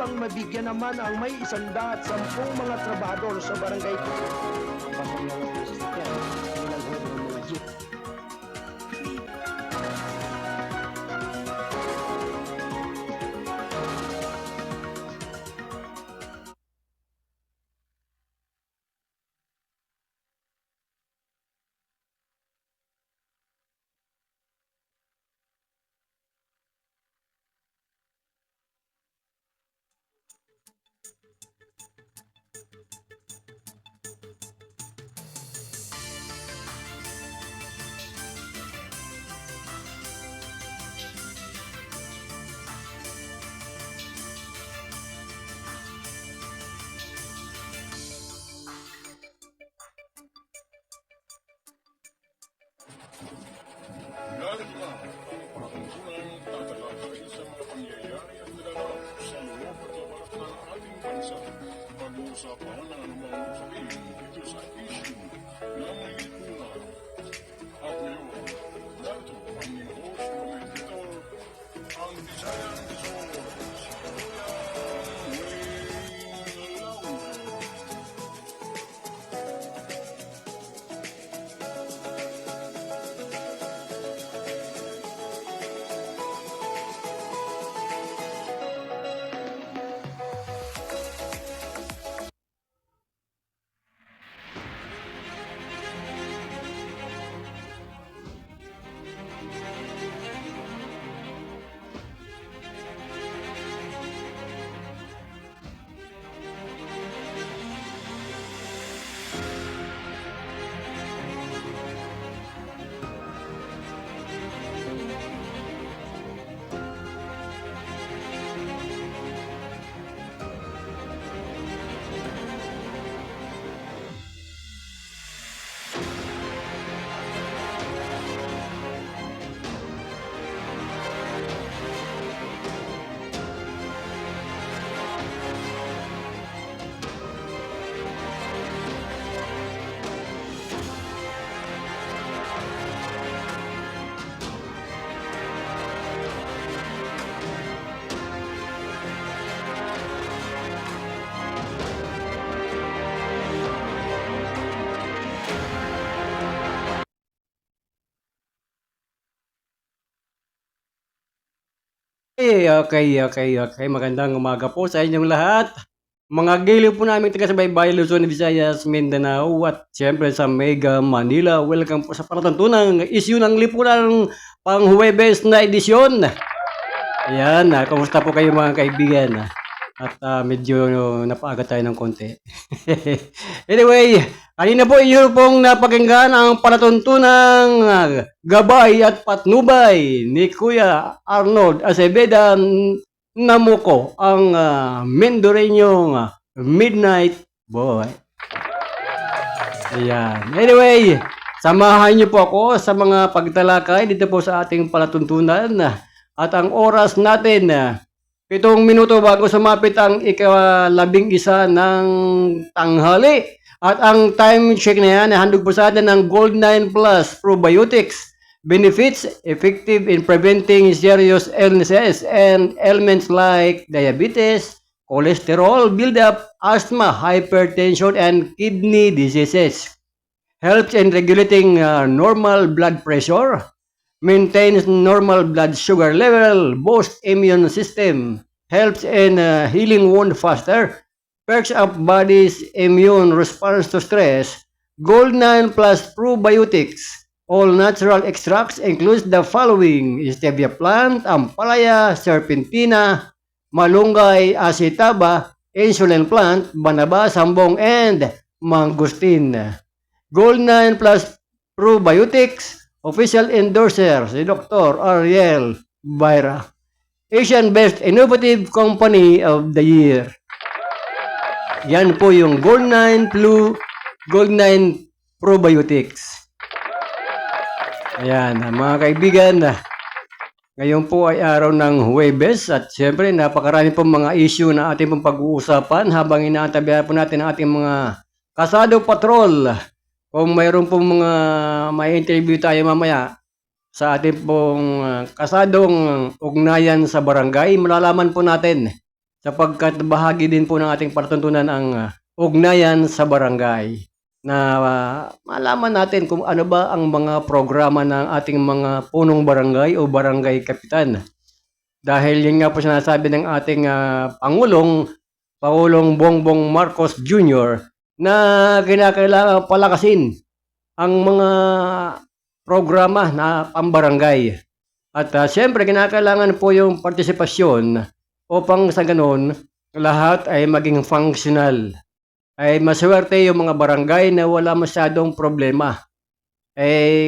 upang mabigyan naman ang may 110 mga trabahador sa barangay. Lalo na ang pangkulang tatalakay sa mga pangyayari at naganap sa loob at labas ng ating bansa. Pag-uusapan ang anumang usapin dito sa issue ng lipunan. At ngayon, narito ang inyong host, mga editor, ang Bisayang Bisor, si Kuya Wayne Lauro. Okay. Magandang umaga po sa inyong lahat. Mga giliw po namin taga sa Baybay, Luzon, Visayas, Mindanao at siyempre sa Mega Manila. Welcome po sa palatuntunang issue ng lipunan pang Huwebes na edisyon. Ayan, kumusta po kayo mga kaibigan? At medyo napaaga tayo ng konti. Anyway, kanina po inyo pong napakinggan ang palatuntunang gabay at patnubay ni Kuya Arnold Aceveda Namuko, ang Mendoreñong Midnight Boy. Ayan. Anyway, samahan niyo po ako sa mga pagtalakay dito po sa ating palatuntunan. At ang oras natin, 7 minuto bago sumapit ang ika-11 ng tanghali. At ang time check na yan, handog po sa atin ng Gold9 Plus Probiotics. Benefits, effective in preventing serious illnesses and ailments like diabetes, cholesterol buildup, asthma, hypertension, and kidney diseases. Helps in regulating normal blood pressure, maintains normal blood sugar level, boosts immune system, helps in healing wound faster, perks up body's immune response to stress. Gold9 Plus Probiotics. All natural extracts includes the following: stevia plant, ampalaya, serpentina, malunggay, acetaba, insulin plant, banaba, sambong, and mangosteen. Gold9 Plus Probiotics. Official endorser, si Dr. Ariel Baira. Asian Best Innovative Company of the Year. Yan po yung Gold9 Probiotics. Ayan, mga kaibigan, ngayon po ay araw ng Huwebes at siyempre napakarami pong mga issue na ating pong pag-uusapan habang inaantabayan po natin ang ating mga kasado patrol. Kung mayroon pong mga may interview tayo mamaya sa ating pong kasadong ugnayan sa barangay, malalaman po natin sapagkat bahagi din po ng ating palatuntunan ang ugnayan sa barangay na malaman natin kung ano ba ang mga programa ng ating mga punong barangay o barangay kapitan. Dahil yun nga po sinasabi ng ating Pangulong Bongbong Marcos Jr. na kinakailangan palakasin ang mga programa na pambarangay. At siyempre kinakailangan po yung partisipasyon upang sa ganun lahat ay maging functional. Ay maswerte yung mga barangay na wala masyadong problema.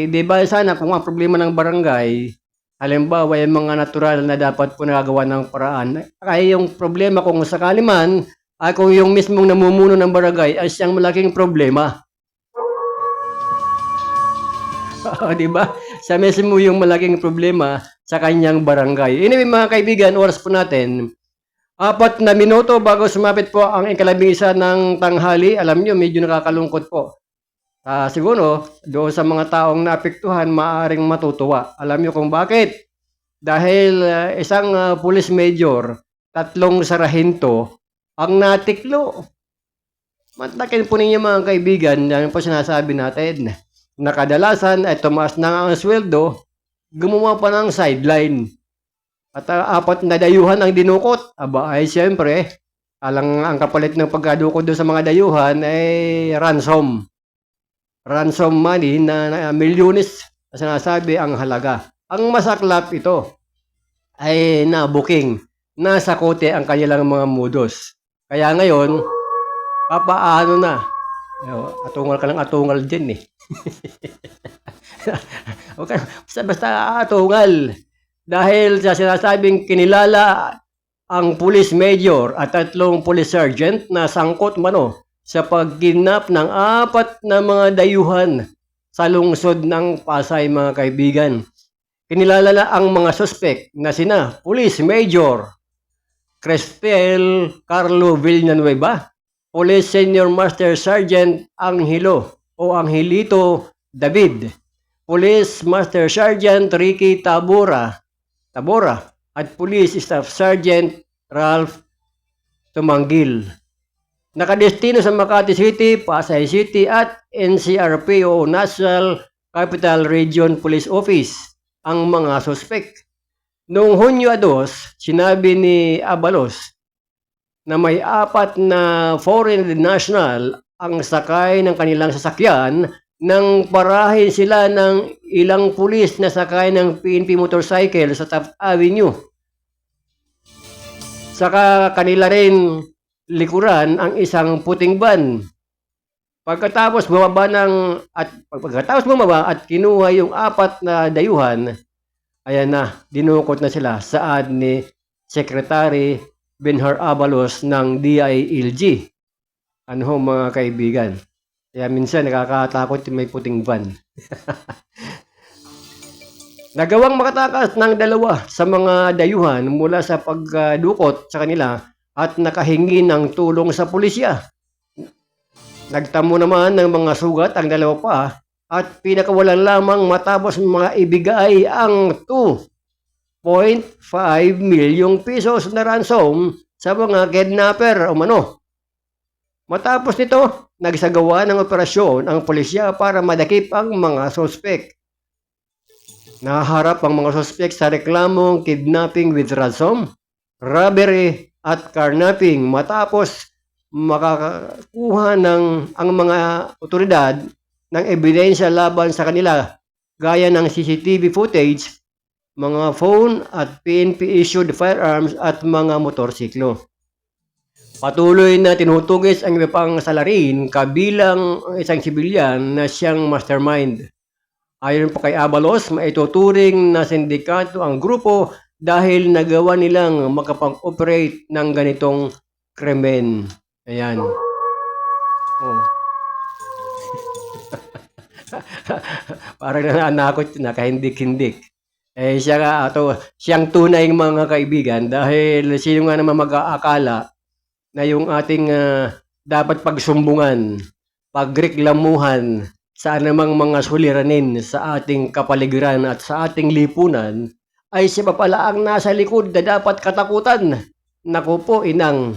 Di ba sana kung ang problema ng barangay, halimbawa yung mga natural na dapat po nagagawa ng paraan, ay yung problema kung sakali man, ay kung yung mismong namumuno ng barangay ay siyang malaking problema. Di ba? Siya mismo yung malaking problema sa kanyang barangay. Anyway mga kaibigan, oras po natin. 4 na minuto bago sumapit po ang ika-11 ng tanghali. Alam nyo, medyo nakakalungkot po. Siguro, doon sa mga taong naapektuhan, maaaring matutuwa. Alam nyo kung bakit? Dahil isang police major, 3 sarahento, ang natiklo. Matakin po ninyo mga kaibigan, yan po sinasabi natin. Na kadalasan ay tumaas na ang sweldo, gumawa pa ng sideline. At 4 na dayuhan ang dinukot. Aba ay siyempre, ang kapalit ng pagkadukot doon sa mga dayuhan ay ransom. Ransom money na milyones na sinasabi ang halaga. Ang masaklap ito ay na-booking. Nasa kote ang kanilang mga modus. Kaya ngayon, papaano na? Atungal ka ng atungal dyan eh. Basta atungal. Dahil sa sinasabing kinilala ang police major at 3 police sergeant na sangkot mano sa pagkidnap ng 4 na mga dayuhan sa lungsod ng Pasay mga kaibigan. Kinilala na ang mga suspect na sina Police Major Crestel Carlo Villanueva, Police Senior Master Sergeant Angelo o Angelito David, Police Master Sergeant Ricky Tabora at Police Staff Sergeant Ralph Tumanggil. Nakadestino sa Makati City, Pasay City at NCRP o National Capital Region Police Office ang mga suspect. Noong Hunyo 2, sinabi ni Abalos na may 4 na foreign national ang sakay ng kanilang sasakyan nang parahin sila ng ilang pulis na sakay ng PNP motorcycle sa Taft Avenue. Saka kanila rin likuran ang isang puting van. Pagkatapos bumaba at kinuha yung 4 na dayuhan, ayan na, dinukot na sila saad ni Secretary Benhar Abalos ng DILG. Ano mga kaibigan? Kaya minsan nakakatakot yung may puting van. Nagawang makatakas ng 2 sa mga dayuhan mula sa pagdukot sa kanila at nakahingi ng tulong sa pulisya. Nagtamo naman ng mga sugat ang 2 pa at pinakawalan lamang matapos mga ibigay ang 2.5 milyong pesos na ransom sa mga kidnapper o mano. Matapos nito, nagsagawa ng operasyon ang pulisya para madakip ang mga suspect. Naharap ang mga suspect sa reklamong kidnapping with ransom, robbery at carnapping matapos makakuha ng ang mga otoridad ng ebidensya laban sa kanila gaya ng CCTV footage, mga phone at PNP-issued firearms at mga motorsiklo. Patuloy na tinutugis ang iba pang salarin kabilang ang isang sibilyan na siyang mastermind. Ayon pa kay Abalos, maituturing na sindikato ang grupo dahil nagawa nilang makapag-operate ng ganitong krimen. Ayan. Oh. Parang nananakot na kahindik-hindik. Siyang tunay mga kaibigan dahil sino nga naman mag-aakala na yung ating dapat pagsumbungan, pagreklamuhan sa anumang mga suliranin sa ating kapaligiran at sa ating lipunan ay siya pa pala ang nasa likod na dapat katakutan naku po, inang,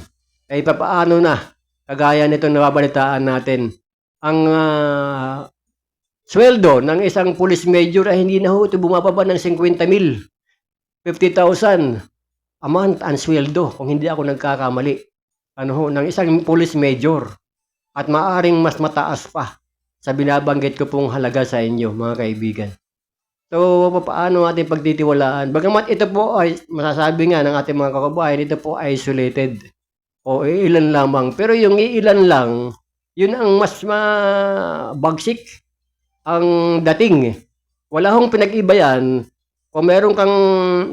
ay papaano na, kagaya nitong nababalitaan natin, ang sweldo ng isang police major ay hindi na ho ito bumababa ng 50,000, 50,000 a month ang sweldo, kung hindi ako nagkakamali. Ano ho, ng isang police major. At maaring mas mataas pa sa binabanggit ko pong halaga sa inyo, mga kaibigan. So, paano natin pagtitiwalaan? Bagamat ito po ay, masasabi nga ng ating mga kababayan, ito po ay isolated. O ilan lamang. Pero yung ilan lang, yun ang mas mabagsik ang dating. Wala hong pinag-iba yan. Kung meron kang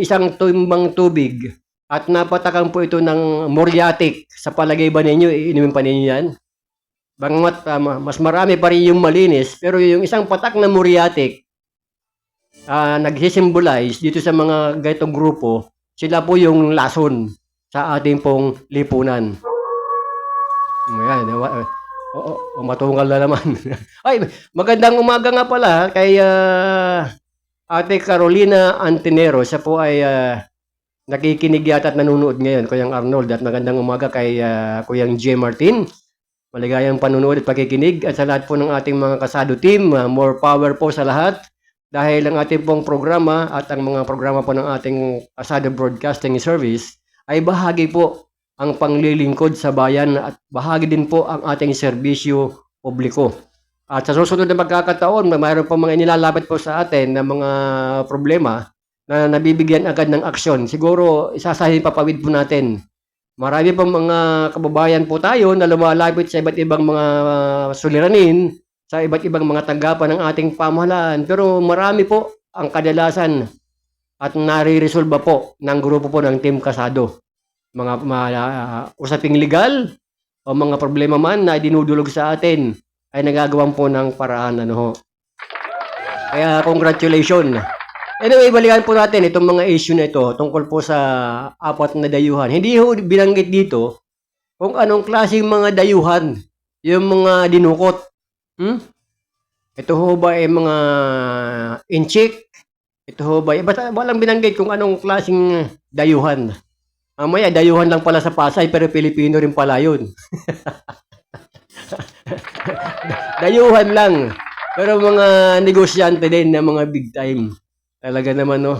isang tumbang tubig at napatakan po ito ng muriatic, sa palagay ba ninyo, iinumin pa ninyo yan? Bagamat mas marami pa rin yung malinis, pero yung isang patak na muriatic, nagsisimbolize dito sa mga ganitong grupo, sila po yung lason sa ating pong lipunan. Ayan, matungal na naman. Ay, magandang umaga nga pala kay Ate Carolina Antinero. Siya po ay nakikinig yata at nanonood ngayon, Kuyang Arnold. At magandang umaga kay Kuyang J. Martin. Maligayang panunood at pakikinig. At sa lahat po ng ating mga kasado team, more power po sa lahat. Dahil ang ating pong programa at ang mga programa po ng ating kasado broadcasting service ay bahagi po ang panglilingkod sa bayan at bahagi din po ang ating serbisyo publiko. At sa susunod na pagkakataon, mayroon po mga inilalapit po sa atin na mga problema na nabibigyan agad ng aksyon. Siguro isasahin papawid po natin. Marami pong mga kababayan po tayo na lumalapit sa iba't ibang mga suliranin, sa iba't ibang mga tanggapan ng ating pamahalaan. Pero marami po ang kadalasan at nare-resolve po ng grupo po ng Team Kasado. Mga usaping legal o mga problema man na dinudulog sa atin ay nagagawan po ng paraan. Kaya congratulations. Anyway, balikan po natin itong mga issue na ito tungkol po sa apat na dayuhan. Hindi ho binanggit dito kung anong klaseng mga dayuhan yung mga dinukot. Ito ho ba ay mga inchik? Ito ho ba? Basta walang binanggit kung anong klaseng dayuhan. Mamaya, dayuhan lang pala sa Pasay pero Pilipino rin pala yun. Dayuhan lang. Pero mga negosyante din na mga big time. Talaga naman, no?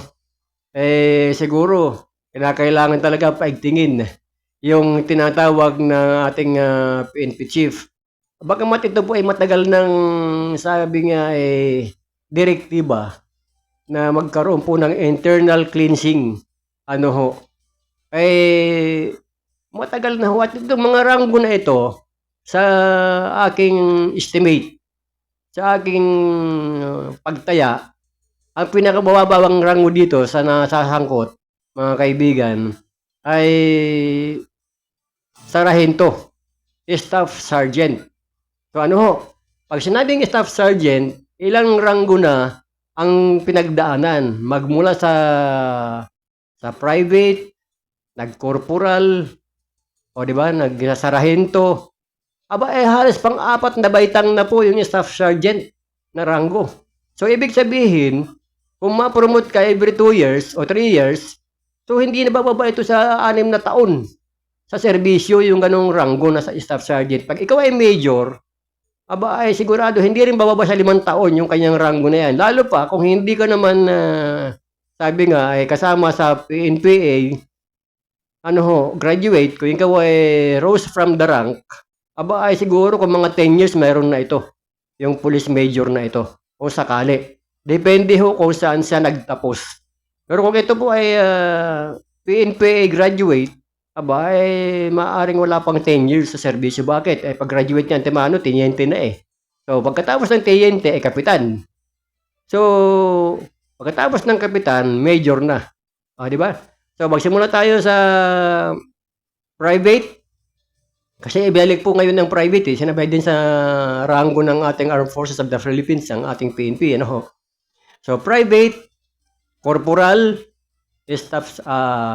Siguro, kinakailangan talaga paigtingin yung tinatawag na ating PNP chief. Bagamat ito po ay matagal ng, sabi nga, direktiba na magkaroon po ng internal cleansing. Matagal na ho. At itong mga ranggo na ito, sa aking estimate, sa aking pagtaya, ang pinakababawang rango dito sa nasasangkot, mga kaibigan, ay sarahento, staff sergeant. So pag sinabing staff sergeant, ilang ranggo na ang pinagdaanan, magmula sa private, nag-corporal, o di ba, nag-sarahento. Halos pang-apat na baitang na po yung staff sergeant na ranggo. So, ibig sabihin, kung ma-promote ka every 2 years o 3 years, so hindi na bababa ito sa 6 na taon sa serbisyo yung ganong ranggo na sa staff sergeant. Pag ikaw ay major, sigurado hindi rin bababa sa 5 taon yung kanyang ranggo na yan. Lalo pa kung hindi ka naman, sabi nga, ay kasama sa PNPA, graduate, kung ikaw ay rose from the rank, siguro kung mga 10 years mayroon na ito, yung police major na ito, o sakali. Depende ho kung saan siya nagtapos. Pero kung ito po ay PNPA graduate, maaring wala pang 10 years sa serbisyo. Bakit? Pag-graduate niya, teniente na eh. So, pagkatapos ng teniente, kapitan. So, pagkatapos ng kapitan, major na. Di ba? So, magsimula tayo sa private. Kasi ibalik po ngayon ng private sinabay din sa ranggo ng ating Armed Forces of the Philippines, ang ating PNP. So, private, corporal, staff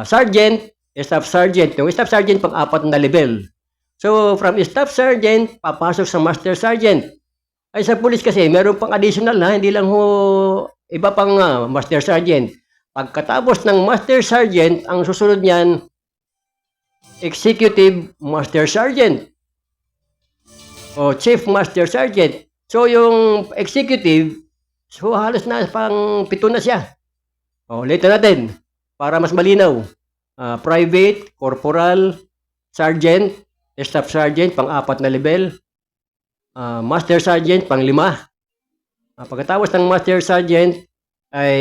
sergeant, staff sergeant. Yung staff sergeant pang-4 na level. So, from staff sergeant, papasok sa master sergeant. Ay, sa police kasi, meron pang additional hindi lang iba pang master sergeant. Pagkatapos ng master sergeant, ang susunod niyan, Executive Master Sergeant o Chief Master Sergeant. So, yung executive, so halos na pang 7 na siya. O, later natin, para mas malinaw. Private, Corporal, Sergeant, Staff Sergeant, pang-4 na level. Master Sergeant, pang-5. Pagkatapos ng Master Sergeant, ay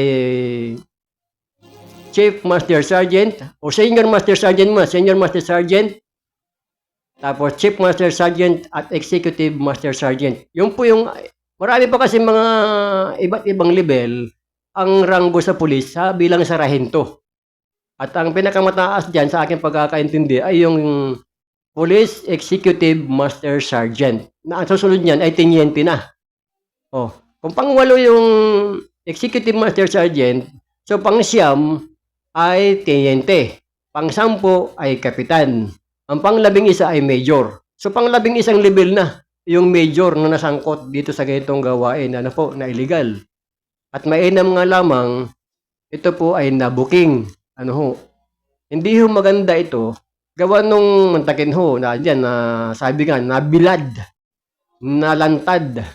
Chief Master Sergeant o Senior Master Sergeant mo, Senior Master Sergeant, tapos Chief Master Sergeant at Executive Master Sergeant. Yung po yung, marami pa kasi mga iba't ibang level ang ranggo sa pulis bilang sarahento. At ang pinakamataas dyan sa aking pagkakaintindi ay yung Police Executive Master Sergeant. Na ang susunod niyan ay teniente na. Kung pang-8 yung Executive Master Sergeant, so pang-9 ay teniente. Pang-10 ay kapitan. Ang pang-11 ay major. So pang-11 level na yung major na nasangkot dito sa ganitong gawain na illegal. At mainam nga lamang, ito po ay nabuking. Hindi ho maganda ito. Gawa nung mantakin ho, sabi nga, nabilad, nalantad,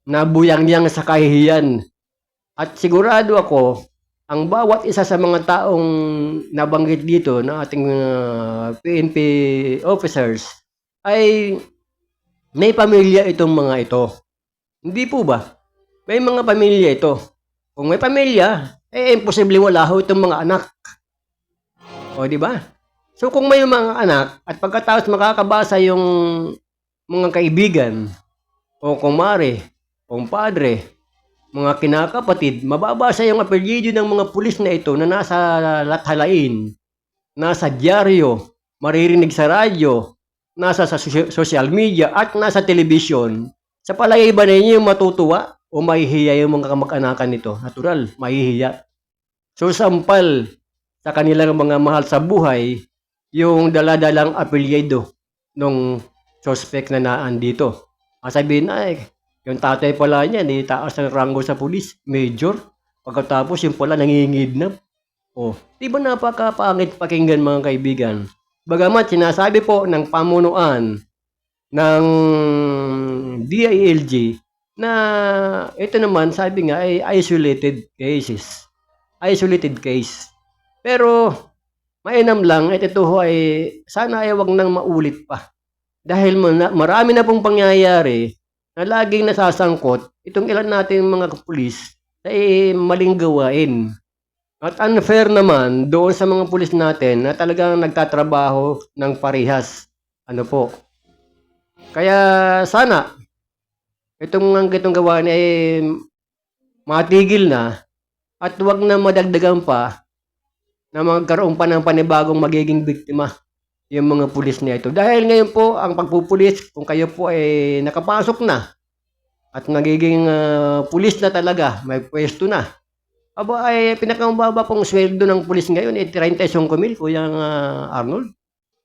nabuyang-yang sa kahihiyan. At sigurado ako, ang bawat isa sa mga taong nabanggit dito na ating PNP officers ay may pamilya itong mga ito. Hindi po ba? May mga pamilya ito. Kung may pamilya, imposible wala ho itong mga anak. Di ba? So kung may mga anak at pagkatapos makakabasa yung mga kaibigan o kumare, kumpadre, mga kinakapatid, mababasa yung apelyido ng mga pulis na ito na nasa lathalain, nasa dyaryo, maririnig sa radyo, nasa sa social media at nasa television. Sa palagay ba ninyo yung matutuwa o mahihiya yung mga kamag-anakan nito? Natural, mahihiya. So sampal sa kanilang mga mahal sa buhay yung daladalang apelyido ng suspect na naan dito. Sabihin ay, yung tatay pala niya, di taas ng ranggo sa pulis, major. Pagkatapos yung pala nangingidnap. Di ba napakapangit pakinggan mga kaibigan? Bagamat sinasabi po ng pamunuan ng DILG na ito naman sabi nga ay isolated cases. Isolated case. Pero mainam lang ito ay sana ay wag nang maulit pa. Dahil marami na pong pangyayari na laging nasasangkot itong ilan natin mga pulis ay maling gawain. At unfair naman doon sa mga pulis natin na talagang nagtatrabaho ng parehas. Kaya sana itong gawain ay matigil na at wag na madagdagan pa na magkaroon pa ng panibagong magiging biktima yung mga pulis na ito. Dahil ngayon po, ang pagpupulis, kung kayo po ay nakapasok na at nagiging pulis na talaga, may pwesto na. Ay pinakamababa pong sweldo ng pulis ngayon ay 35,000, Kuya Arnold.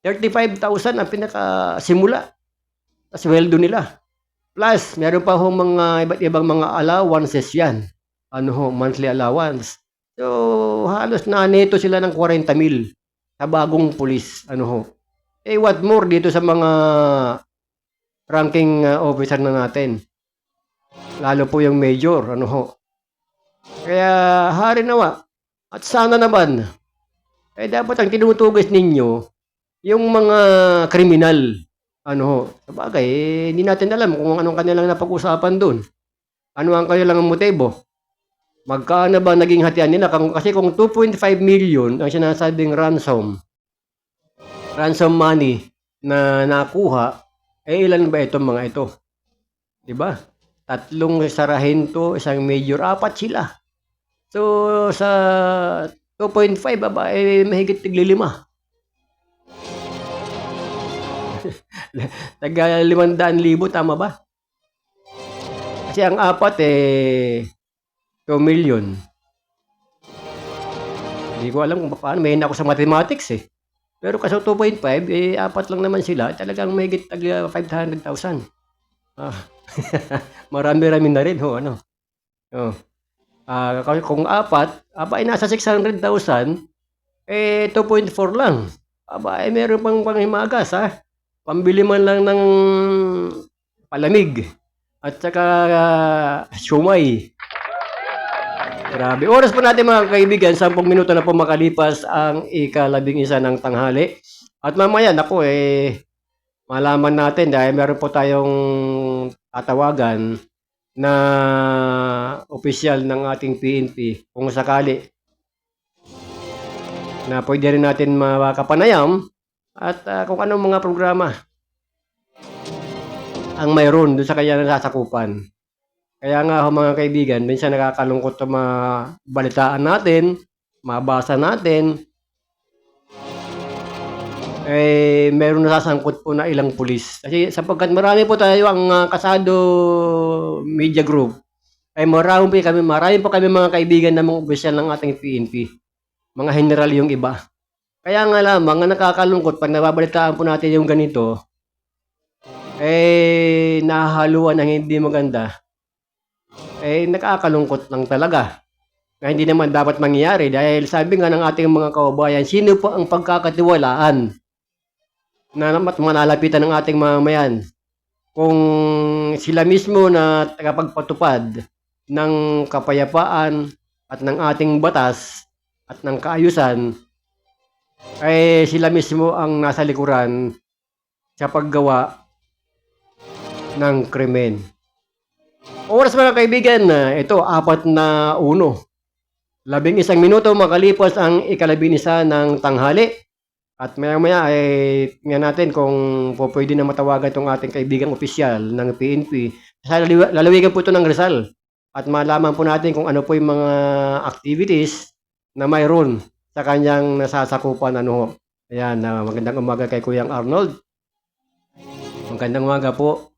35,000 ang pinakasimula sa sweldo nila. Plus, meron pa ho mga iba't ibang mga allowances yan. Monthly allowance. So, halos na neto sila ng 40,000 sa bagong pulis. What more dito sa mga ranking officer na natin. Lalo po yung major. Kaya, hari nawa. At sana naman, dapat ang tinutugis ninyo, yung mga kriminal. Sabagay, hindi natin alam kung anong kanilang napag-usapan doon. Ano ang kanilang motibo? Magkano ba naging hatian nila? Kasi kung 2.5 million ang sinasabing ransom money na nakuha, ilan ba itong mga ito? Diba? 3 sarahento, 1 major, 4 sila. So, sa 2.5, mahigit tig-5. Taga 500,000, tama ba? Kasi ang 4 2 million. Hindi ko alam kung paano. May ako sa mathematics Pero kasi 2.5, 4 lang naman sila. Talagang may higit 500,000. Marami-rami na rin. Kung 4, nasa 600,000, 2.4 lang. aba, meron pang panghimagas, ha? Pambili man lang ng palamig at saka siomai. Grabe. Oras po natin mga kaibigan, 10 minuto na po makalipas ang ika-11 ng tanghali. At mamaya, naku malaman natin dahil meron po tayong tatawagan na opisyal ng ating PNP kung sakali na pwede rin natin makapanayam at kung anong mga programa ang mayroon doon sa kanya nasasakupan. Kaya nga mga kaibigan, minsan nakakalungkot sa mga balitaan natin, mabasa natin, meron nasasangkot po na ilang pulis. Kasi sapagkat marami po tayo ang Kasado Media Group, marami po kami mga kaibigan na mga opisyal ng ating PNP. Mga general yung iba. Kaya nga lamang, ang nakakalungkot, pag nababalitaan po natin yung ganito, nahahaluan ng hindi maganda, nakakalungkot lang talaga. Na hindi naman dapat mangyayari dahil sabi nga ng ating mga kababayan, sino po ang pagkakatiwalaan na manalapitan ng ating mamamayan kung sila mismo na tagapagpatupad ng kapayapaan at ng ating batas at ng kaayusan sila mismo ang nasa likuran sa paggawa ng krimen. Oras mga kaibigan, ito 4:01. 11 minuto makalipas ang ika-11 ng tanghali. At maya-maya tingnan natin kung pwede na matawagan itong ating kaibigang opisyal ng PNP. Lalawigan po ito ng Rizal. At malaman po natin kung ano po yung mga activities na mayroon sa kanyang nasasakupan. Ayan, magandang umaga kay Kuyang Arnold. Magandang umaga po.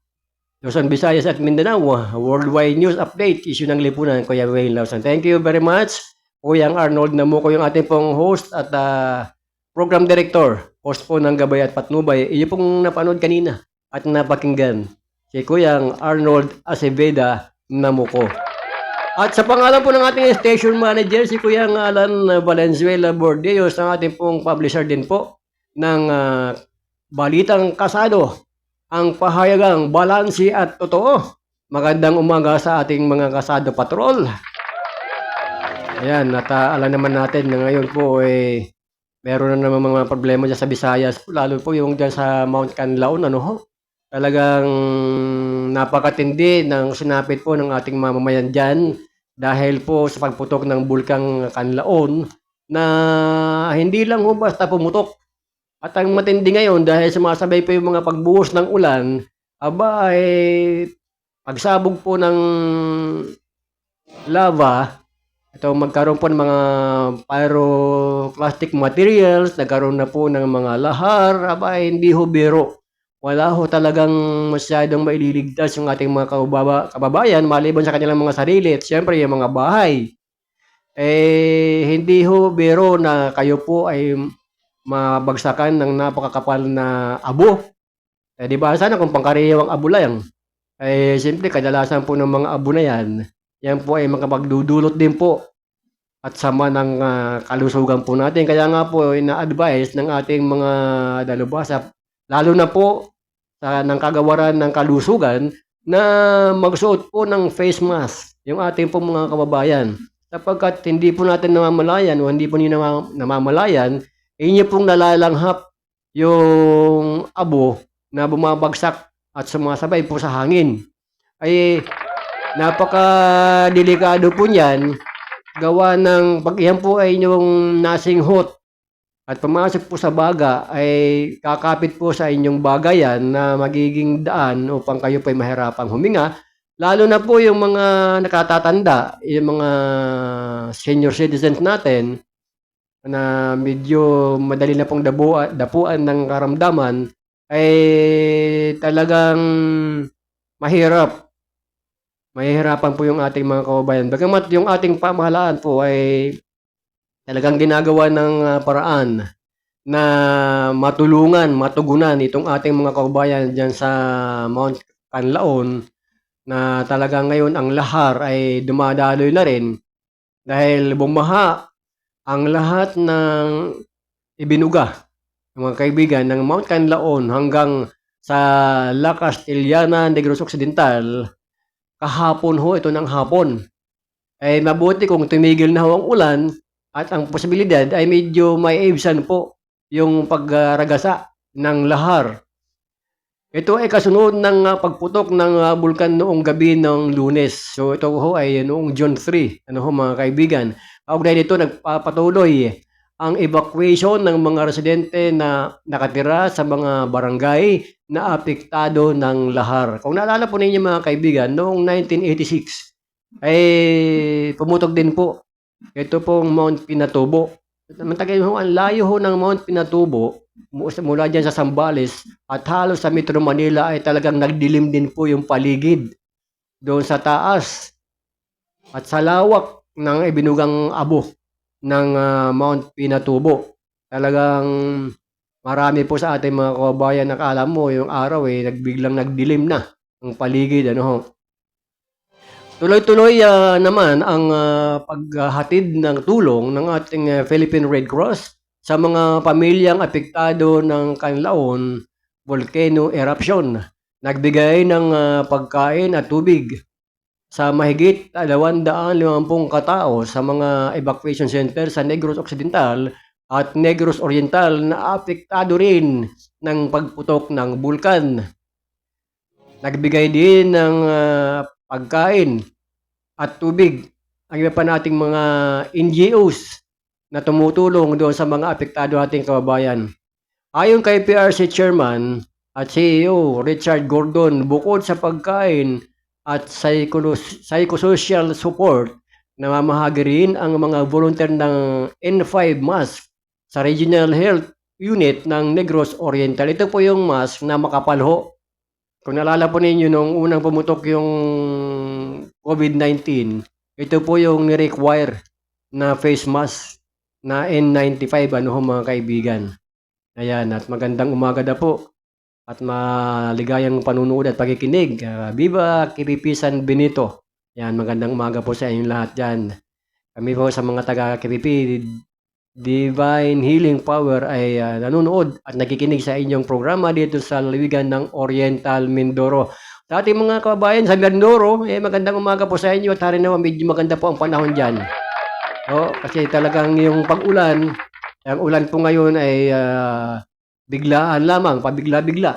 Luzon, Visayas at Mindanao, Worldwide News Update, issue ng lipunan, Kuya Wayne Lawson. Thank you very much, Kuyang Arnold Namuko, yung ating pong host at program director, host po ng Gabay at Patnubay. Iyo pong napanood kanina at napakinggan, si Kuyang Arnold Aceveda Namuko. At sa pangalan po ng ating station manager, si Kuyang Alan Valenzuela Bordeos, ang ating pong publisher din po ng Balitang Kasado, ang pahayagang balansi at totoo. Magandang umaga sa ating mga kasado patrol. Ayan, at alam naman natin na ngayon po meron na naman mga problema dyan sa Visayas, lalo po yung dyan sa Mount Canlaon, talagang napakatindi ng sinapit po ng ating mamamayan dyan dahil po sa pagputok ng bulkang Canlaon na hindi lang basta pumutok. At ang matindi ngayon dahil sumasabay po yung mga pagbuhos ng ulan, pagsabog po ng lava, ito magkaroon po ng mga pyroclastic materials, nagkaroon na po ng mga lahar, hindi ho biro. Wala ho talagang masyadong maililigtas yung ating mga kababayan maliban sa kanilang mga sarili at siyempre yung mga bahay. Hindi ho biro na kayo po ay mabagsakan ng napakakapal na abo. Di ba sana kung pangkaraniwang abo lang. Siyempre kadalasan po ng mga abo na yan po ay makapagdudulot din po at sama ng kalusugan po natin. Kaya nga po ina-advise ng ating mga dalubhasa, lalo na po ng kagawaran ng kalusugan, na magsuot po ng face mask yung ating po mga kababayan. Sapagkat hindi po natin namamalayan o hindi po niyo namamalayan, inyo pong nalalanghap yung abo na bumabagsak at sumasabay po sa hangin. Napaka-delikado po niyan, gawa ng pag iyan po ay inyong nasinghot at pumasok po sa baga, ay kakapit po sa inyong bagayan na magiging daan upang kayo po ay mahirapang huminga. Lalo na po yung mga nakatatanda, yung mga senior citizens natin, na medyo madali na pong dapuan ng karamdaman, ay talagang mahihirapan po yung ating mga kababayan. Bagamat yung ating pamahalaan po ay talagang ginagawa ng paraan na matugunan itong ating mga kababayan dyan sa Mount Canlaon, na talagang ngayon ang lahar ay dumadaloy na rin dahil bumaha ang lahat ng ibinuga mga kaibigan, ng Mount Canlaon hanggang sa La Castellana, Negros Occidental, kahapon ho, ito ng hapon. Ay mabuti kung tumigil na ho ang ulan at ang posibilidad ay medyo may ibsan po yung pagragasa ng lahar. Ito ay kasunod ng pagputok ng bulkan noong gabi ng Lunes. So ito ho ay noong June 3. Ano ho mga kaibigan? Kaugnay nito nagpapatuloy ang evacuation ng mga residente na nakatira sa mga barangay na apektado ng lahar. Kung naalala po ninyo mga kaibigan, noong 1986 ay pumutok din po. Ito pong Mount Pinatubo. Matagal ho, ang layo ho ng Mount Pinatubo mula dyan sa Zambales at halos sa Metro Manila ay talagang nagdilim din po yung paligid doon sa taas at sa lawak ng ibinugang abo ng Mount Pinatubo. Talagang marami po sa ating mga kababayan nakala mo yung araw biglang nagdilim na ang paligid. Ano ho. Tuloy-tuloy naman ang paghatid ng tulong ng ating Philippine Red Cross sa mga pamilyang apektado ng Canlaon volcano eruption. Nagbigay ng pagkain at tubig sa mahigit 250 katao sa mga evacuation center sa Negros Occidental at Negros Oriental na apektado rin ng pagputok ng bulkan. Nagbigay din ng pagkain at tubig ang iba pa nating mga NGOs na tumutulong doon sa mga apektado ating kababayan. Ayon kay PRC Chairman at CEO Richard Gordon, bukod sa pagkain at psychosocial support, namamahagi rin ang mga volunteer ng N5 mask sa Regional Health Unit ng Negros Oriental. Ito po yung mask na makapalho. Kung naalala po ninyo nung unang pumutok yung COVID-19, ito po yung ni-require na face mask na N95, ano ho mga kaibigan. Ayan, at magandang umaga na po at maligayang panunood at pakikinig. Viva Kiripi San Benito. Yan, magandang umaga po sa inyong lahat dyan. Kami po sa mga taga-Kiripi Divine Healing Power ay nanonood at nakikinig sa inyong programa dito sa lalawigan ng Oriental Mindoro. Sa ating mga kababayan sa Mindoro, magandang umaga po sa inyo at hari naman medyo maganda po ang panahon dyan. Kasi talagang yung pag-ulan, ang ulan po ngayon ay biglaan lamang, pabigla-bigla.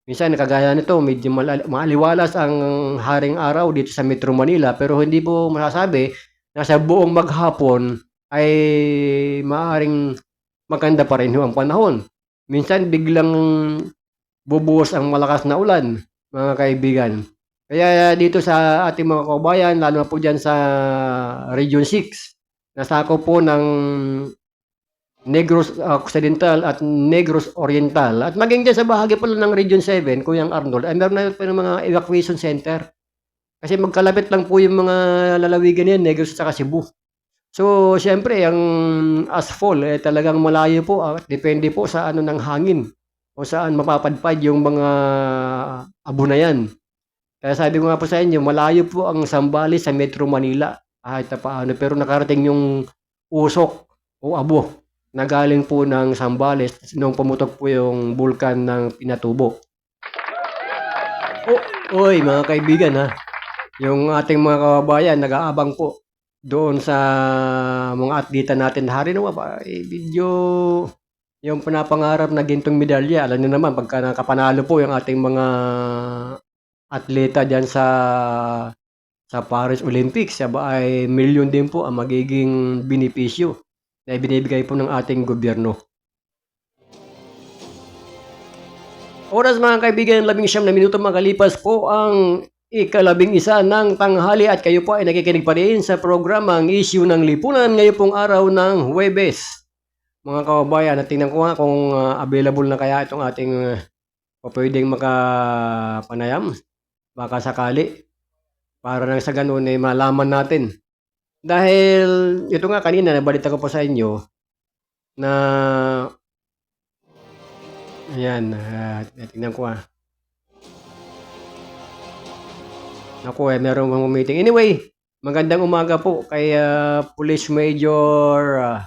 Minsan kagaya nito, medyo maaliwalas ang haring araw dito sa Metro Manila, pero hindi po masasabi na sa buong maghapon ay maaaring maganda pa rin ang panahon. Minsan biglang bubuhos ang malakas na ulan, mga kaibigan. Kaya dito sa ating mga kababayan, lalo na po dyan sa Region 6, nasako po ng Negros Occidental at Negros Oriental. At maging dyan sa bahagi pala ng Region 7, Kuyang Arnold, ay meron na po ng mga evacuation center. Kasi magkalapit lang po yung mga lalawigan yan, Negros at Cebu. So, siyempre, ang asphalt, talagang malayo po. Depende po sa ano ng hangin o saan mapapadpad yung mga abo na yan. Kaya sabi ko nga po sa inyo, malayo po ang Zambales sa Metro Manila. Kahit na paano, pero nakarating yung usok o abo na galing po ng Zambales nung pumutok po yung bulkan ng Pinatubo. Oy, mga kaibigan ha, yung ating mga kababayan nag-aabang po doon sa mga atleta natin. Hari naman ba, video yung pinapangarap na gintong medalya. Alam niyo naman, pagka nakapanalo po yung ating mga atleta dyan sa Paris Olympics, ay milyon din po ang magiging benepisyo na ibinibigay po ng ating gobyerno. Oras mga kaibigan, 19 na minuto makalipas po ang 11 ng tanghali at kayo po ay nakikinig pa rin sa programang Issue ng Lipunan ngayon pong araw ng Huwebes. Mga kababayan, tingnan ko nga kung available na kaya itong ating pwedeng makapanayam. Baka sakali. Para nang sa ganun malaman natin. Dahil ito nga kanina nabalita ko po sa inyo na ayan, tingnan ko Naku, merong mga meeting. Anyway, magandang umaga po kay Police Major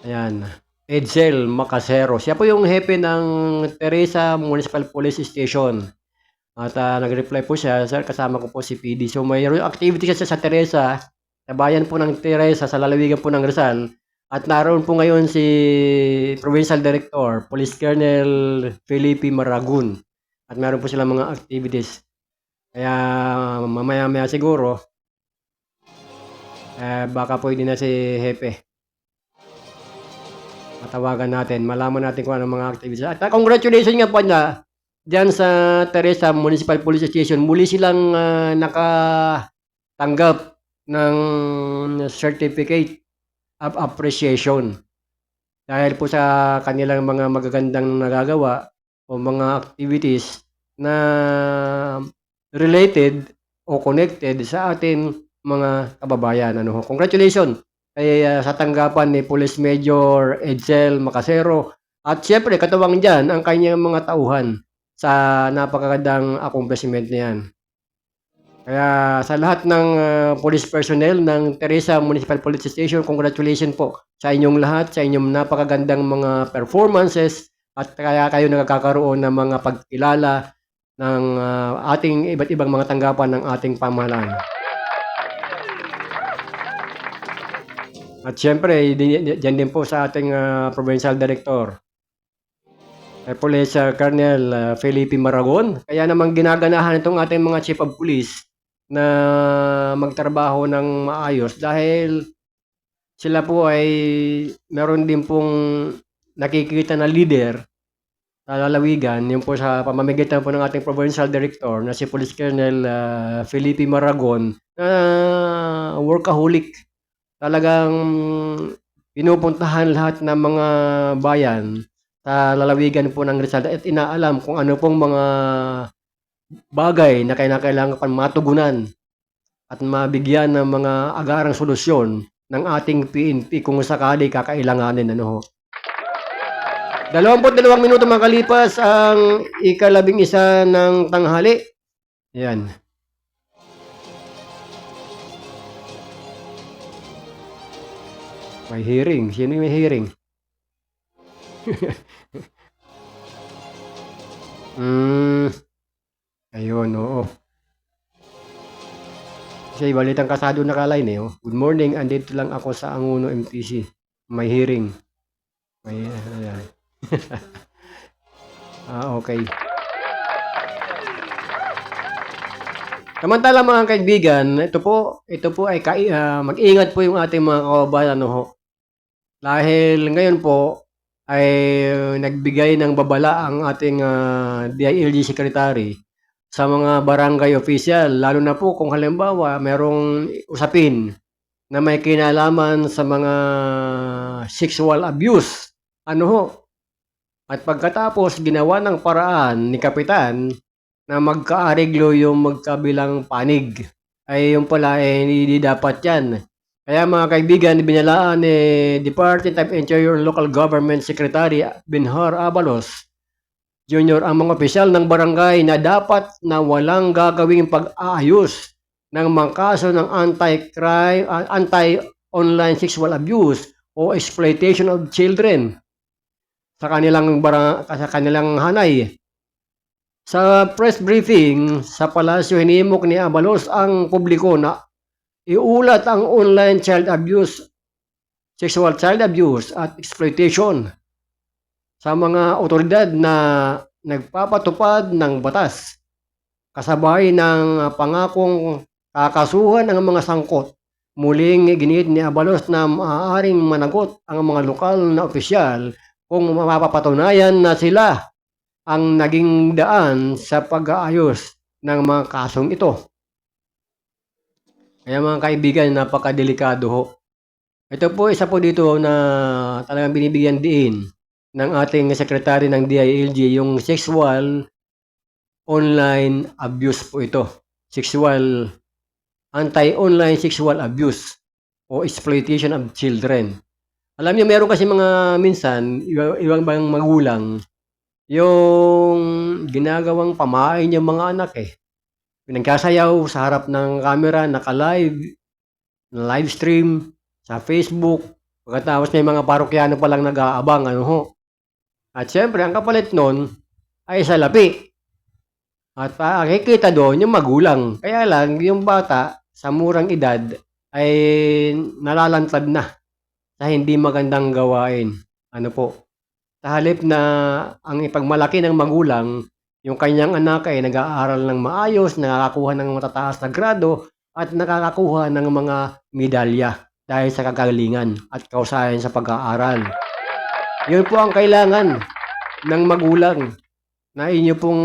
ayan, Edsel Macasero. Siya po yung hepe ng Teresa Municipal Police Station. At nag-reply po siya, sir, kasama ko po si PD. So mayroon activity kasi sa Teresa, sa bayan po ng Teresa, sa lalawigan po ng Rizal. At naroon po ngayon si Provincial Director, Police Colonel Felipe Maragun. At meron po silang mga activities. Kaya mamaya-maya siguro, baka pwede na si Hepe. Matawagan natin, malaman natin kung anong mga activities. At congratulations nga po na dyan sa Teresa Municipal Police Station. Muli silang nakatanggap ng certificate of appreciation. Dahil po sa kanilang mga magagandang nagagawa o mga activities na related o connected sa ating mga kababayan. Congratulations kay sa tanggapan ni Police Major Edsel Macasero. At siyempre, katuwang dyan ang kanyang mga tauhan sa napakagandang accomplishment niyan. Kaya sa lahat ng police personnel ng Teresa Municipal Police Station, congratulations po sa inyong lahat, sa inyong napakagandang mga performances at kaya kayo nagkakaroon ng mga pagkilala ng ating iba't ibang mga tanggapan ng ating pamahalaan. At siyempre, dyan din po sa ating Provincial Director, Police Colonel Felipe Maragon. Kaya namang ginaganahan itong ating mga Chief of Police na magtrabaho ng maayos dahil sila po ay meron din pong nakikita na leader sa lalawigan, yung po sa pamamagitan po ng ating Provincial Director na si Police Colonel Felipe Maragon, workaholic. Talagang pinupuntahan lahat ng mga bayan sa lalawigan po ng Rizal at inaalam kung ano pong mga bagay na kailangan matugunan at mabigyan ng mga agarang solusyon ng ating PNP kung sakali kakailanganin. 22 minuto makalipas ang ika-11 ng tanghali. Yan. May hearing. Sino yung may hearing? Ayun, oo. Kasi balitang kasado nakaline eh. Good morning, andito lang ako sa Anguno MTC. May hearing. May, ayan. Okay. Samantala mga kaibigan, ito po ay mag-ingat po yung ating mga kababayan. Dahil ngayon po ay nagbigay ng babala ang ating DILG Secretary sa mga barangay official, lalo na po kung halimbawa merong usapin na may kinalaman sa mga sexual abuse. At pagkatapos ginawa ng paraan ni Kapitan na magkaareglo yung magkabilang panig, ay yung pala hindi dapat yan. Kaya mga kaibigan, binalaan ni Department of Interior Local Government Secretary Benhar Abalos Jr. ang mga opisyal ng barangay na dapat na walang gagawing pag-aayos ng mga kaso ng anti-online sexual abuse o exploitation of children sa kanilang hanay. Sa press briefing sa Palasyo, hinimok ni Abalos ang publiko na iulat ang online child abuse, sexual child abuse at exploitation sa mga otoridad na nagpapatupad ng batas, kasabay ng pangakong kakasuhan ang mga sangkot. Muling ginit ni Abalos na maaaring managot ang mga lokal na opisyal kung mapapatunayan na sila ang naging daan sa pag-aayos ng mga kasong ito. Kaya mga kaibigan, napakadelikado ho. Ito po, isa po dito na talagang binibigyan diin ng ating sekretary ng DILG, yung sexual online abuse po ito. Anti-online sexual abuse o exploitation of children. Alam niyo, meron kasi mga minsan, ibang magulang, yung ginagawang pamain yung mga anak eh. Pinagkasayaw sa harap ng camera, naka-live, live stream sa Facebook, Pagkatapos may mga parokyano palang nag-aabang, ano ho. At syempre, ang kapalit nun ay salapi. At makikita doon yung magulang. Kaya lang, yung bata sa murang edad ay nalalantad na sa hindi magandang gawain. Ano po? Sa halip na ang ipagmalaki ng magulang, yung kanyang anak ay nag-aaral ng maayos, nakakakuha ng matataas na grado, at nakakakuha ng mga medalya dahil sa kagalingan at kausayan sa pag-aaral. Yun po ang kailangan ng magulang na inyo pong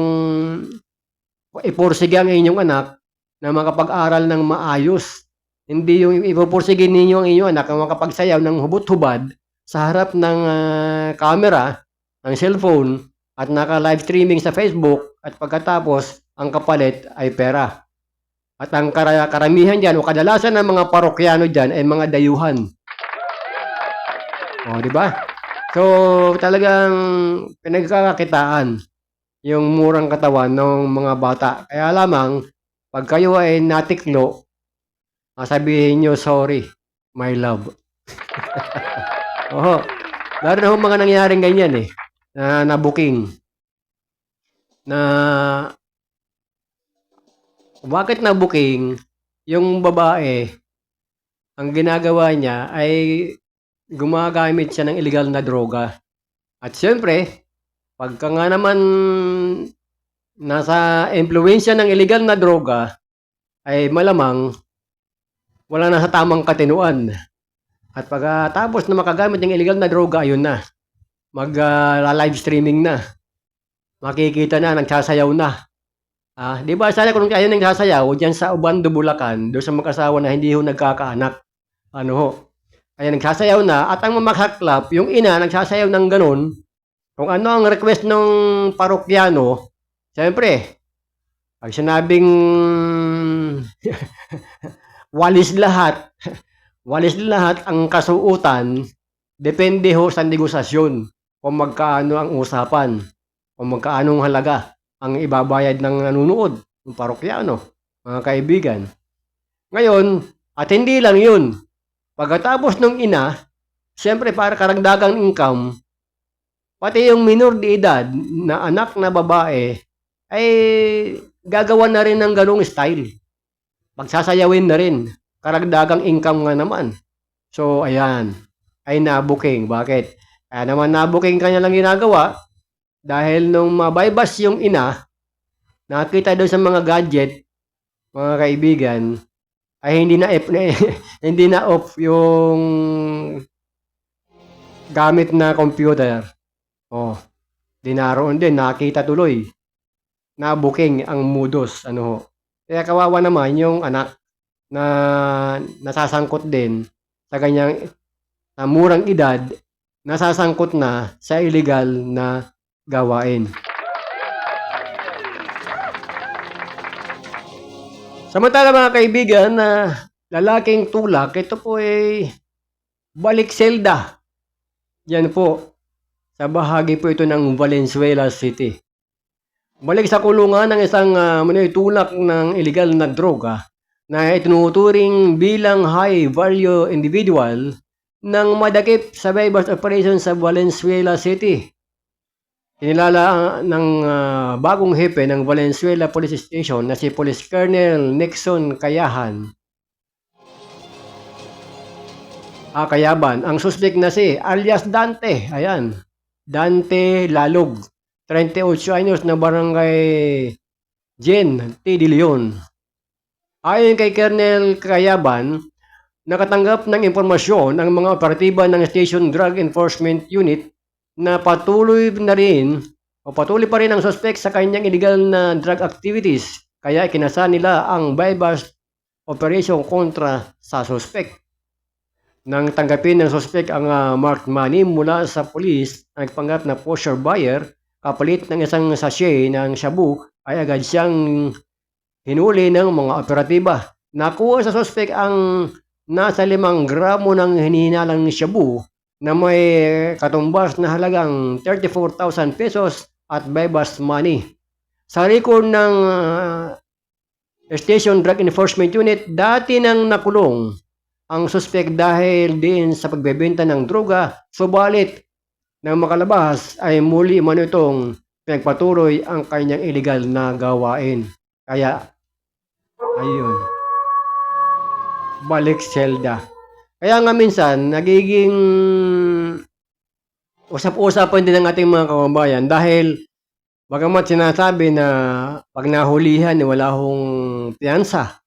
ipursige ang inyong anak na makapag-aral ng maayos. Hindi yung ipupursige ninyo ang inyong anak na makapagsayaw ng hubot-hubad sa harap ng camera, ng cellphone, at naka-live streaming sa Facebook, at pagkatapos, ang kapalit ay pera. At ang karamihan dyan, o kadalasan ng mga parokyano dyan, ay mga dayuhan. O, di ba? So, talagang pinagkakakitaan yung murang katawan ng mga bata. Kaya lamang, pag kayo ay natiklo, sabihin nyo, sorry, my love. Oho. Lalo na mga nangyaring ganyan eh. Na booking. Na bakit na booking? Yung babae, ang ginagawa niya ay gumagamit siya ng illegal na droga. At syempre, pagka nga naman nasa impluwensya ng illegal na droga, ay malamang wala na sa tamang katinuan. At pagkatapos na makagamit ng illegal na droga, ayun na. Mag-live streaming na. Makikita na, nagsasayaw na. Di ba sana kung kayo nagsasayaw dyan sa Ubando, Bulacan, doon sa mag-asawa na hindi ho nagkakaanak. Ano ho? Kaya nagsasayaw na, at ang mamasaklap, yung ina nagsasayaw ng ganun, kung ano ang request ng parokyano, siyempre, pag sinabing walis lahat ang kasuutan, depende ho sa negosasyon kung magkaano ang usapan, kung magkaanong halaga ang ibabayad ng nanunood, ng parokyano, mga kaibigan. Ngayon, at hindi lang yun, pagkatapos ng ina, siyempre para karagdagang income, pati yung minor de edad na anak na babae, ay gagawa na rin ng ganong style. Pagsasayawin na rin. Karagdagang income nga naman. So, ayan. Ay nabuking. Bakit? Kaya naman nabuking kanya lang ginagawa dahil nung mabaybas yung ina, nakita doon sa mga gadget, mga kaibigan, ay hindi na off yung gamit na computer. Oh, di naroon din, nakita tuloy. Nabuking ang modus. Ano ho. Kaya kawawa naman yung anak na nasasangkot din sa kanyang sa murang edad, nasasangkot na sa illegal na gawain. Samantala mga kaibigan, na lalaking tulak, ito po ay balik selda. Yan po, sa bahagi po ito ng Valenzuela City. Balik sa kulungan ng isang tulak ng illegal na droga na itinuturing bilang high-value individual ng madakip sa bypass operation sa Valenzuela City. Kinilala ng bagong hepe ng Valenzuela Police Station na si Police Colonel Nixon Kayaban. Ang suspect na si alias Dante. Ayan, Dante Lalog. 38 anyos na barangay Jen T. De Leon. Ayon kay Colonel Kayaban, nakatanggap ng impormasyon ang mga operatiba ng Station Drug Enforcement Unit na patuloy pa rin ang suspect sa kanyang illegal na drug activities. Kaya kinasa nila ang bypass operation kontra sa suspect. Nang tanggapin ng suspect ang marked money mula sa police na nagpanggap na pusher buyer, kapalit ng isang sachet ng shabu, ay agad siyang hinuli ng mga operatiba. Nakuha sa suspect ang nasa 5 gramo ng hinihinalang shabu na may katumbas na halagang 34,000 pesos at bypass money. Sa record ng Station Drug Enforcement Unit, dati nang nakulong ang suspect dahil din sa pagbebenta ng droga. Subalit, nang makalabas ay muli man itong pinagpatuloy ang kanyang illegal na gawain. Kaya, ayun, balik selda. Kaya nga minsan, nagiging usap-usapan din ng ating mga kababayan dahil bagamat sinasabi na pag nahulihan, wala hong piyansa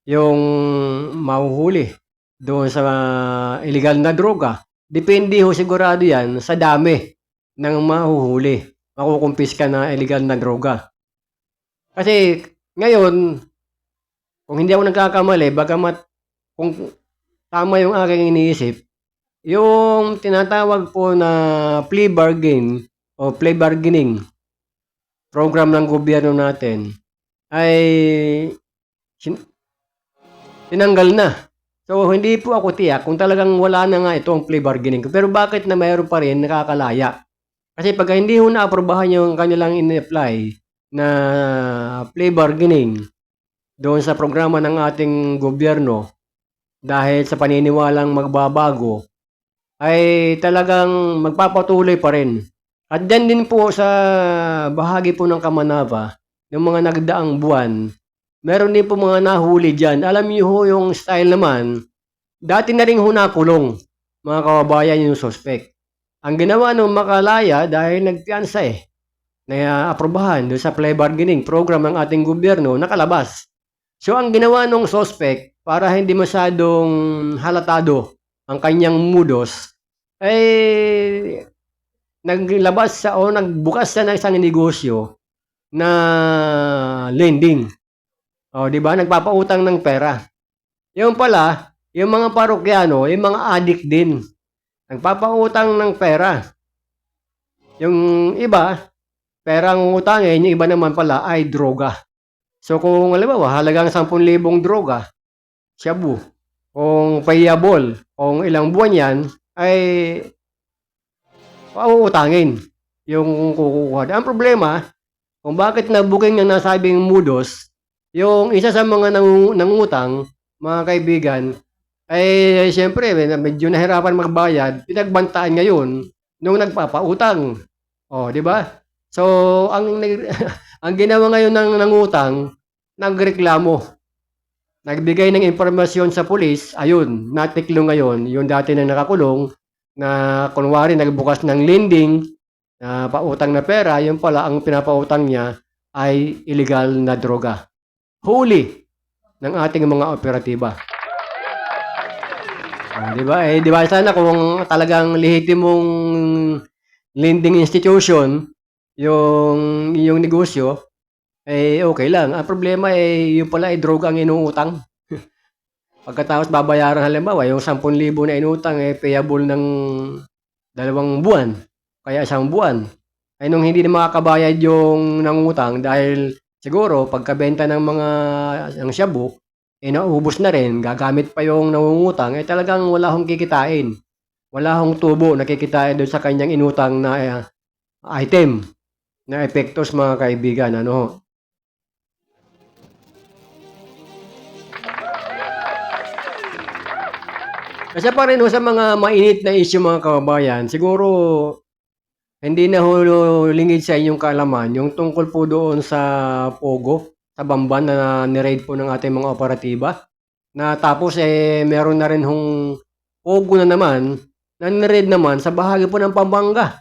yung mahuhuli doon sa illegal na droga. Depende ho sigurado yan sa dami ng mahuhuli. Makukumpiska na illegal na droga. Kasi ngayon, kung hindi ako nagkakamali, bagamat kung tama yung aking iniisip, yung tinatawag po na plea bargain o plea bargaining program ng gobyerno natin ay tinanggal na. So, hindi po ako tiyak kung talagang wala na nga itong plea bargaining. Pero bakit na mayroon pa rin nakakalaya? Kasi pag hindi ho na-aprobahan yung kanilang in-apply na plea bargaining doon sa programa ng ating gobyerno dahil sa paniniwalang magbabago, ay talagang magpapatuloy pa rin. At yan din po sa bahagi po ng Kamanava, yung mga nagdaang buwan, meron din po mga nahuli dyan. Alam niyo ho yung style naman, dati na rin ho nakulong, mga kababayan yung suspect. Ang ginawa nung makalaya dahil nagpiansa na aprobahan doon sa plea bargaining program ng ating gobyerno, nakalabas. So ang ginawa nung suspect, para hindi masyadong halatado ang kanyang mudos, ay naglabas sa o nagbukas siya ng isang negosyo na lending. O, di ba? Nagpapautang ng pera. Yung pala, yung mga parokyano, yung mga addict din. Nagpapautang ng pera. Yung iba, perang utangin, yung iba naman pala ay droga. So kung alam mo, halagang 10,000 droga, shabu, kung payable, kung ilang buwan yan, ay pauutangin yung kukuha. Ang problema, kung bakit nabuking ng nasabing mudos, yung isa sa mga nangutang, mga kaibigan, ay siyempre, medyo nahirapan magbayad, pinagbantaan ngayon nung nagpapautang. O, di ba? So, ang ginawa ngayon ng nangutang, nagreklamo. Nagbigay ng impormasyon sa pulis, ayun, natiklo ngayon, yung dati na nakakulong, na kunwari nagbukas ng lending, na pautang na pera, yung pala ang pinapautang niya ay illegal na droga. Huli ng ating mga operatiba. Di ba? Di ba sana kung talagang lehitimong lending institution yung negosyo, okay lang. Ang problema yung pala ay droga ang inuutang. Pagkatapos babayaran halimbawa, yung 10,000 na inutang payable ng 2 buwan, kaya 1 buwan. Ay nung hindi na makakabayad yung nangutang dahil siguro pagkabenta ng mga ng shabu, naubos na rin, gagamit pa yung nangungutang, talagang wala hong kikitain. Wala hong tubo na kikitain doon sa kanyang inutang na item, na epektos mga kaibigan. Ano? Kasi pa rin sa mga mainit na issue mga kababayan, siguro hindi na lingid sa inyong kaalaman yung tungkol po doon sa Pogo, sa Bamban na ni-raid po ng ating mga operatiba. Na tapos meron na rin hong Pogo na naman na ni-raid naman sa bahagi po ng Pampanga.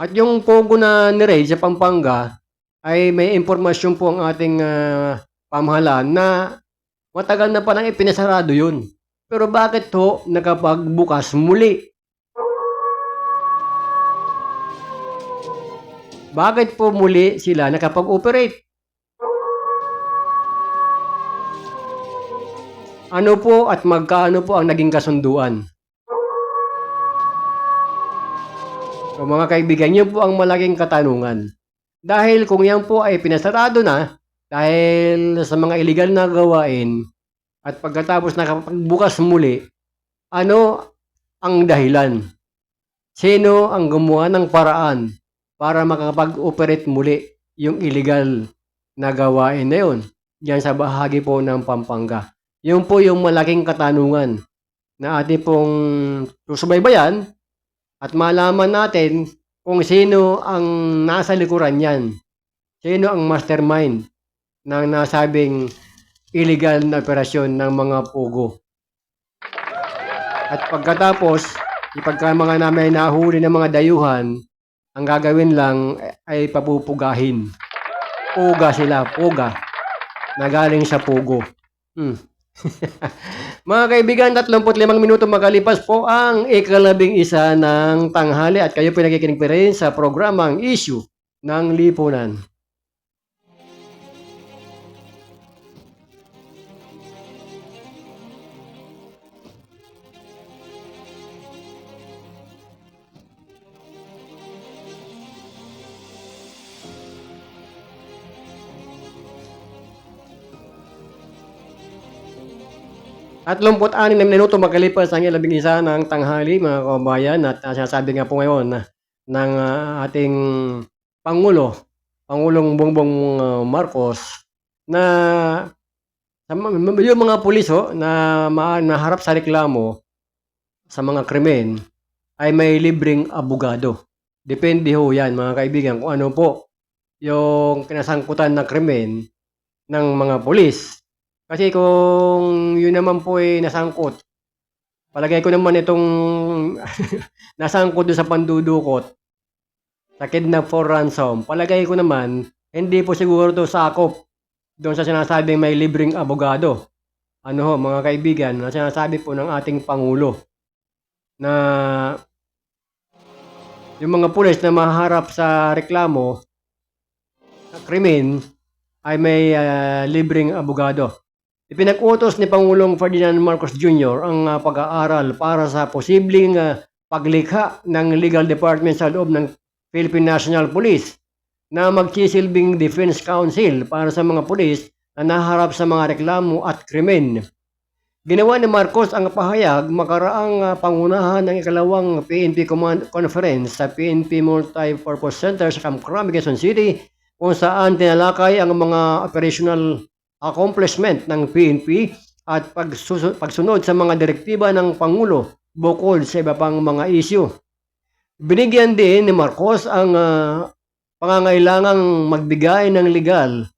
At yung Pogo na ni-raid sa Pampanga ay may impormasyon po ang ating pamahalaan na matagal na palang ipinasarado yun. Pero bakit ho nakapagbukas muli? Bakit po muli sila nakapag-operate? Ano po at magkaano po ang naging kasunduan? So mga kaibigan, yun po ang malaking katanungan. Dahil kung yan po ay pinasarado na, dahil sa mga illegal na gawain, at pagkatapos nakapagbukas muli, ano ang dahilan? Sino ang gumawa ng paraan para makapag-operate muli yung illegal na gawain na yun, diyan sa bahagi po ng Pampanga? Yun po yung malaking katanungan na ating pong susubaybayan at malaman natin kung sino ang nasa likuran yan. Sino ang mastermind ng nasabing illegal na operasyon ng mga pugo. At pagkatapos, ipagka mga namin nahuli ng mga dayuhan, ang gagawin lang ay papupugahin. Puga sila, puga. Na galing sa pugo. Mga kaibigan, 35 minuto makalipas po ang ika-11 ng tanghali at kayo po nakikinig pa rin sa programang Issue ng Lipunan. At 36 na minuto makalipas ang 11 ng tanghali mga kabayan at sinasabi nga po ngayon ng ating Pangulong Bongbong Marcos na yung mga pulis na naharap sa reklamo sa mga krimen ay may libreng abogado. Depende ho yan mga kaibigan kung ano po yung kinasangkutan na krimen ng mga pulis. Kasi kung yun naman po ay nasangkot, palagay ko naman itong nasangkot doon sa pandudukot, sa kidnap for ransom, palagay ko naman, hindi po siguro ito sakop doon sa sinasabing may libreng abogado. Ano ho, mga kaibigan, na sinasabi po ng ating Pangulo na yung mga pulis na maharap sa reklamo, sa krimen, ay may libreng abogado. Ipinag-utos ni Pangulong Ferdinand Marcos Jr. ang pag-aaral para sa posibleng paglikha ng legal department sa loob ng Philippine National Police na magsisilbing defense counsel para sa mga pulis na naharap sa mga reklamo at krimen. Ginawa ni Marcos ang pahayag makaraang pangunahan ng ikalawang PNP Command Conference sa PNP Multi-Purpose Center sa Camp Crame, Quezon City kung saan tinalakay ang mga operational accomplishment ng PNP at pagsunod sa mga direktiba ng Pangulo bukod sa iba pang mga isyu. Binigyan din ni Marcos ang pangangailangang magbigay ng legal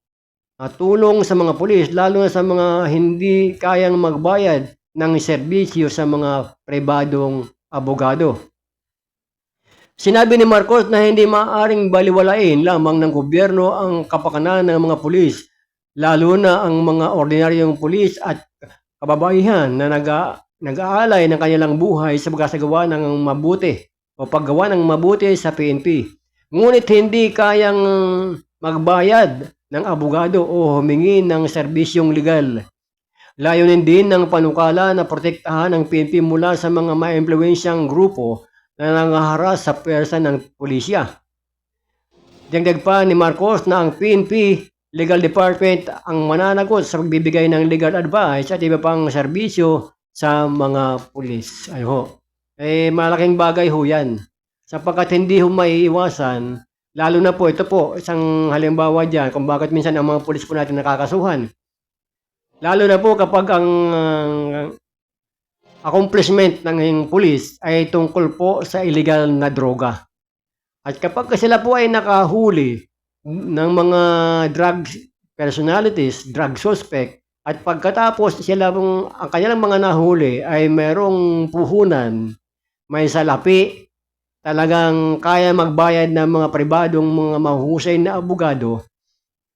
at tulong sa mga pulis lalo na sa mga hindi kayang magbayad ng serbisyo sa mga pribadong abogado. Sinabi ni Marcos na hindi maaaring baliwalain lamang ng gobyerno ang kapakanan ng mga pulis, lalo na ang mga ordinaryong pulis at kababaihan na nag-aalay ng kanilang buhay sa pagkasagawa ng mabuti o paggawa ng mabuti sa PNP. Ngunit hindi kayang magbayad ng abogado o humingi ng serbisyong legal. Layunin din ng panukala na protektahan ang PNP mula sa mga maimpluwensyang grupo na nangaharas sa pwersa ng pulisya. Dagdag pa ni Marcos na ang PNP Legal Department ang mananagot sa pagbibigay ng legal advice at iba pang serbisyo sa mga pulis. Malaking bagay ho yan. Sapagkat hindi ho maiiwasan, lalo na po, ito po, isang halimbawa dyan kung bakit minsan ang mga pulis po natin nakakasuhan. Lalo na po kapag ang accomplishment ng pulis ay tungkol po sa illegal na droga. At kapag sila po ay nakahuli ng mga drug personalities, drug suspect, at pagkatapos sila ang kanilang mga nahuli ay merong puhunan, may salapi, talagang kaya magbayad ng mga pribadong mga mahusay na abogado,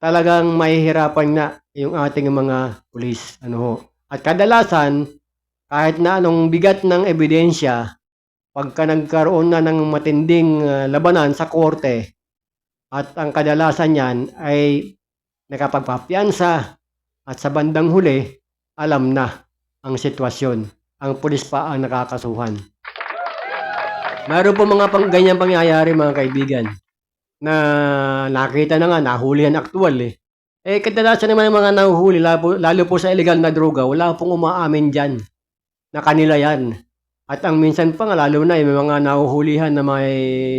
talagang mahihirapan na yung ating mga pulis. At kadalasan, kahit na anong bigat ng ebidensya, pagka nagkaroon na ng matinding labanan sa korte, at ang kadalasan yan ay nakapagpapiansa at sa bandang huli, alam na ang sitwasyon. Ang pulis pa ang nakakasuhan. Mayroon po mga ganyan pangyayari mga kaibigan na nakita na nga, nahulihan aktual kadalasan naman ng mga nahuhuli, lalo po sa illegal na droga, wala pong umaamin dyan na kanila yan. At ang minsan pa nga, lalo na may mga nahuhulihan na may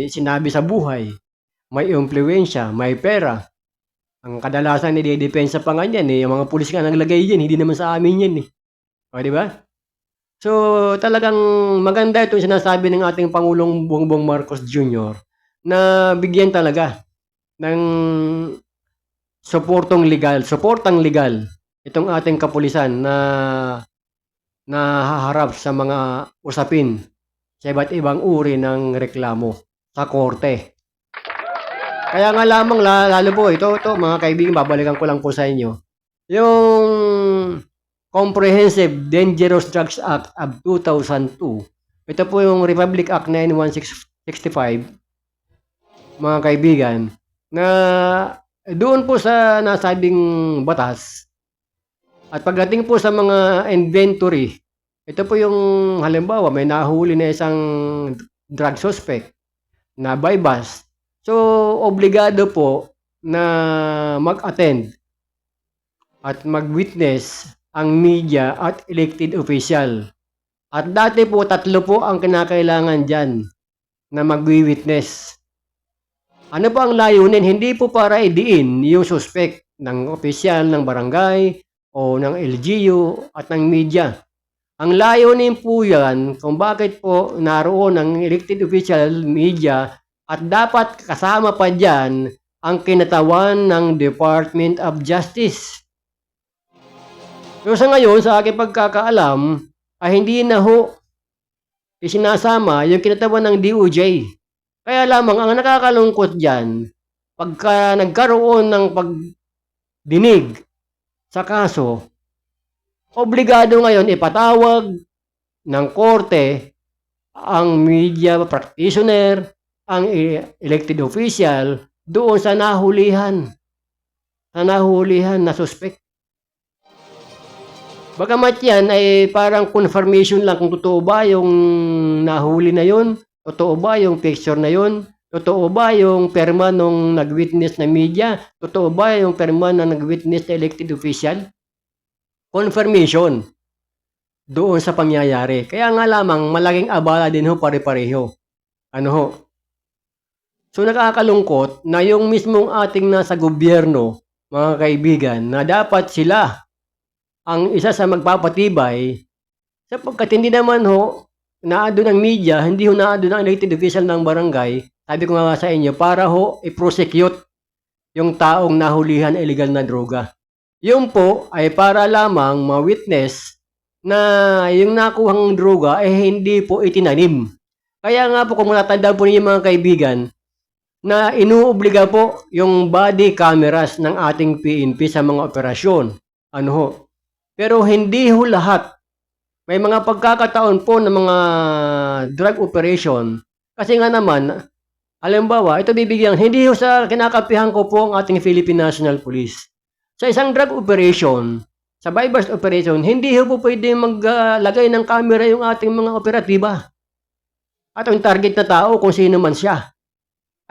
sinabi sa buhay, may impluwensya, may pera. Ang kadalasan, nide-depensa pa nga yan. Yung mga pulis nga naglagay yan, hindi naman sa amin yan. O, di ba? So, talagang maganda itong sinasabi ng ating Pangulong Bongbong Marcos Jr. na bigyan talaga ng suportang legal itong ating kapulisan na nahaharap sa mga usapin sa iba't ibang uri ng reklamo sa korte. Kaya nga lamang lalo po ito mga kaibigan, babalikan ko lang po sa inyo. Yung Comprehensive Dangerous Drugs Act of 2002. Ito po yung Republic Act 91665, mga kaibigan, na doon po sa nasabing batas. At pagdating po sa mga inventory, ito po yung halimbawa may nahuli na isang drug suspect na by bust. So, obligado po na mag-attend at mag-witness ang media at elected official. At dati po, 3 po ang kinakailangan dyan na mag-witness. Ano po ang layunin? Hindi po para idiin yung suspect ng opisyal ng barangay o ng LGU at ng media. Ang layunin po yan kung bakit po naroon ang elected official, media, at dapat kasama pa dyan ang kinatawan ng Department of Justice. So sa ngayon, sa aking pagkakaalam, ay hindi na ho isinasama yung kinatawan ng DOJ. Kaya lamang ang nakakalungkot dyan, pagka nagkaroon ng pagdinig sa kaso, obligado ngayon ipatawag ng korte ang media practitioner, ang elected official doon sa nahulihan na suspect. Bagamat yan ay parang confirmation lang kung totoo ba yung nahuli na yun, totoo ba yung picture na yun, totoo ba yung perma nung nag-witness na media, totoo ba yung perma na nag-witness na elected official. Confirmation doon sa pangyayari. Kaya nga lamang malaking abala din ho pare-pareho. Ano ho? So nakakalungkot na yung mismong ating nasa gobyerno, mga kaibigan, na dapat sila ang isa sa magpapatibay sapagkat hindi naman ho naado ng media, hindi ho naado ng elected official ng barangay, sabi ko nga sa inyo, para ho i-prosecute yung taong nahulihan illegal na droga. Yung po ay para lamang ma-witness na yung nakuhang droga ay hindi po itinanim. Kaya nga po kung matatanda po ninyo mga kaibigan, na inuobliga po yung body cameras ng ating PNP sa mga operasyon. Ano ho? Pero hindi ho lahat. May mga pagkakataon po ng mga drug operation. Kasi nga naman, halimbawa, ito bibigyan, hindi ho sa kinakapihan ko po ang ating Philippine National Police. Sa isang drug operation, sa buy-bust operation, hindi ho po pwede maglagay ng camera yung ating mga operatiba. At ang target na tao, kung sino man siya,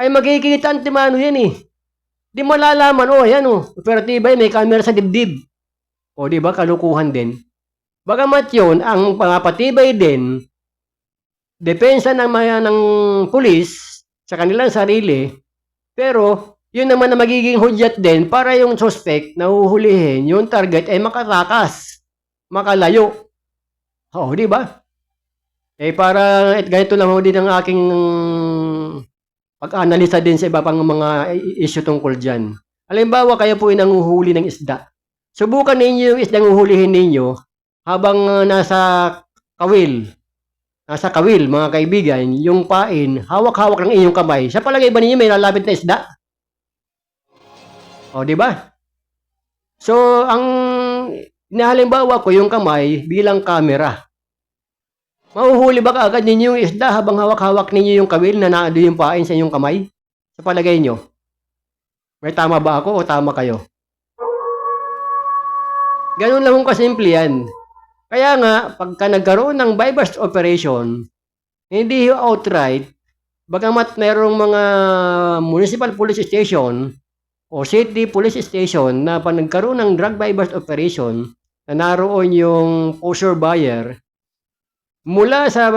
ay magkikita antimano yan eh. Di malalaman, yan operatiba may camera sa dibdib. O di ba, kalukuhan din. Bagamat yun, ang pangapatibay din, depensa ng pulis sa kanilang sarili, pero yun naman na magiging hudyat din para yung suspect na uhulihin, yung target ay makatakas, makalayo. O, di ba? Para ganito lang din ang aking pag-analisa din sa iba pang mga issue tungkol dyan. Halimbawa, kayo po ay nanguhuli ng isda. Subukan ninyo yung isdang uhulihin ninyo habang nasa kawil, mga kaibigan, yung pain, hawak-hawak ng inyong kamay. Sa palagay ba ninyo may lalapit na isda? O, di ba? So, ang inahalimbawa ko yung kamay bilang camera. Mahuhuli ba kaagad ninyo yung isda habang hawak-hawak ninyo yung kawil na naado yung pain sa inyong kamay? Sa palagay nyo? May tama ba ako o tama kayo? Ganun lang kung kasimple yan. Kaya nga, pagka nagkaroon ng buy-bust operation, hindi outright, bagamat mayroong mga municipal police station o city police station na pag nagkaroon ng drug buy-bust operation, na naroon yung posture buyer, mula sa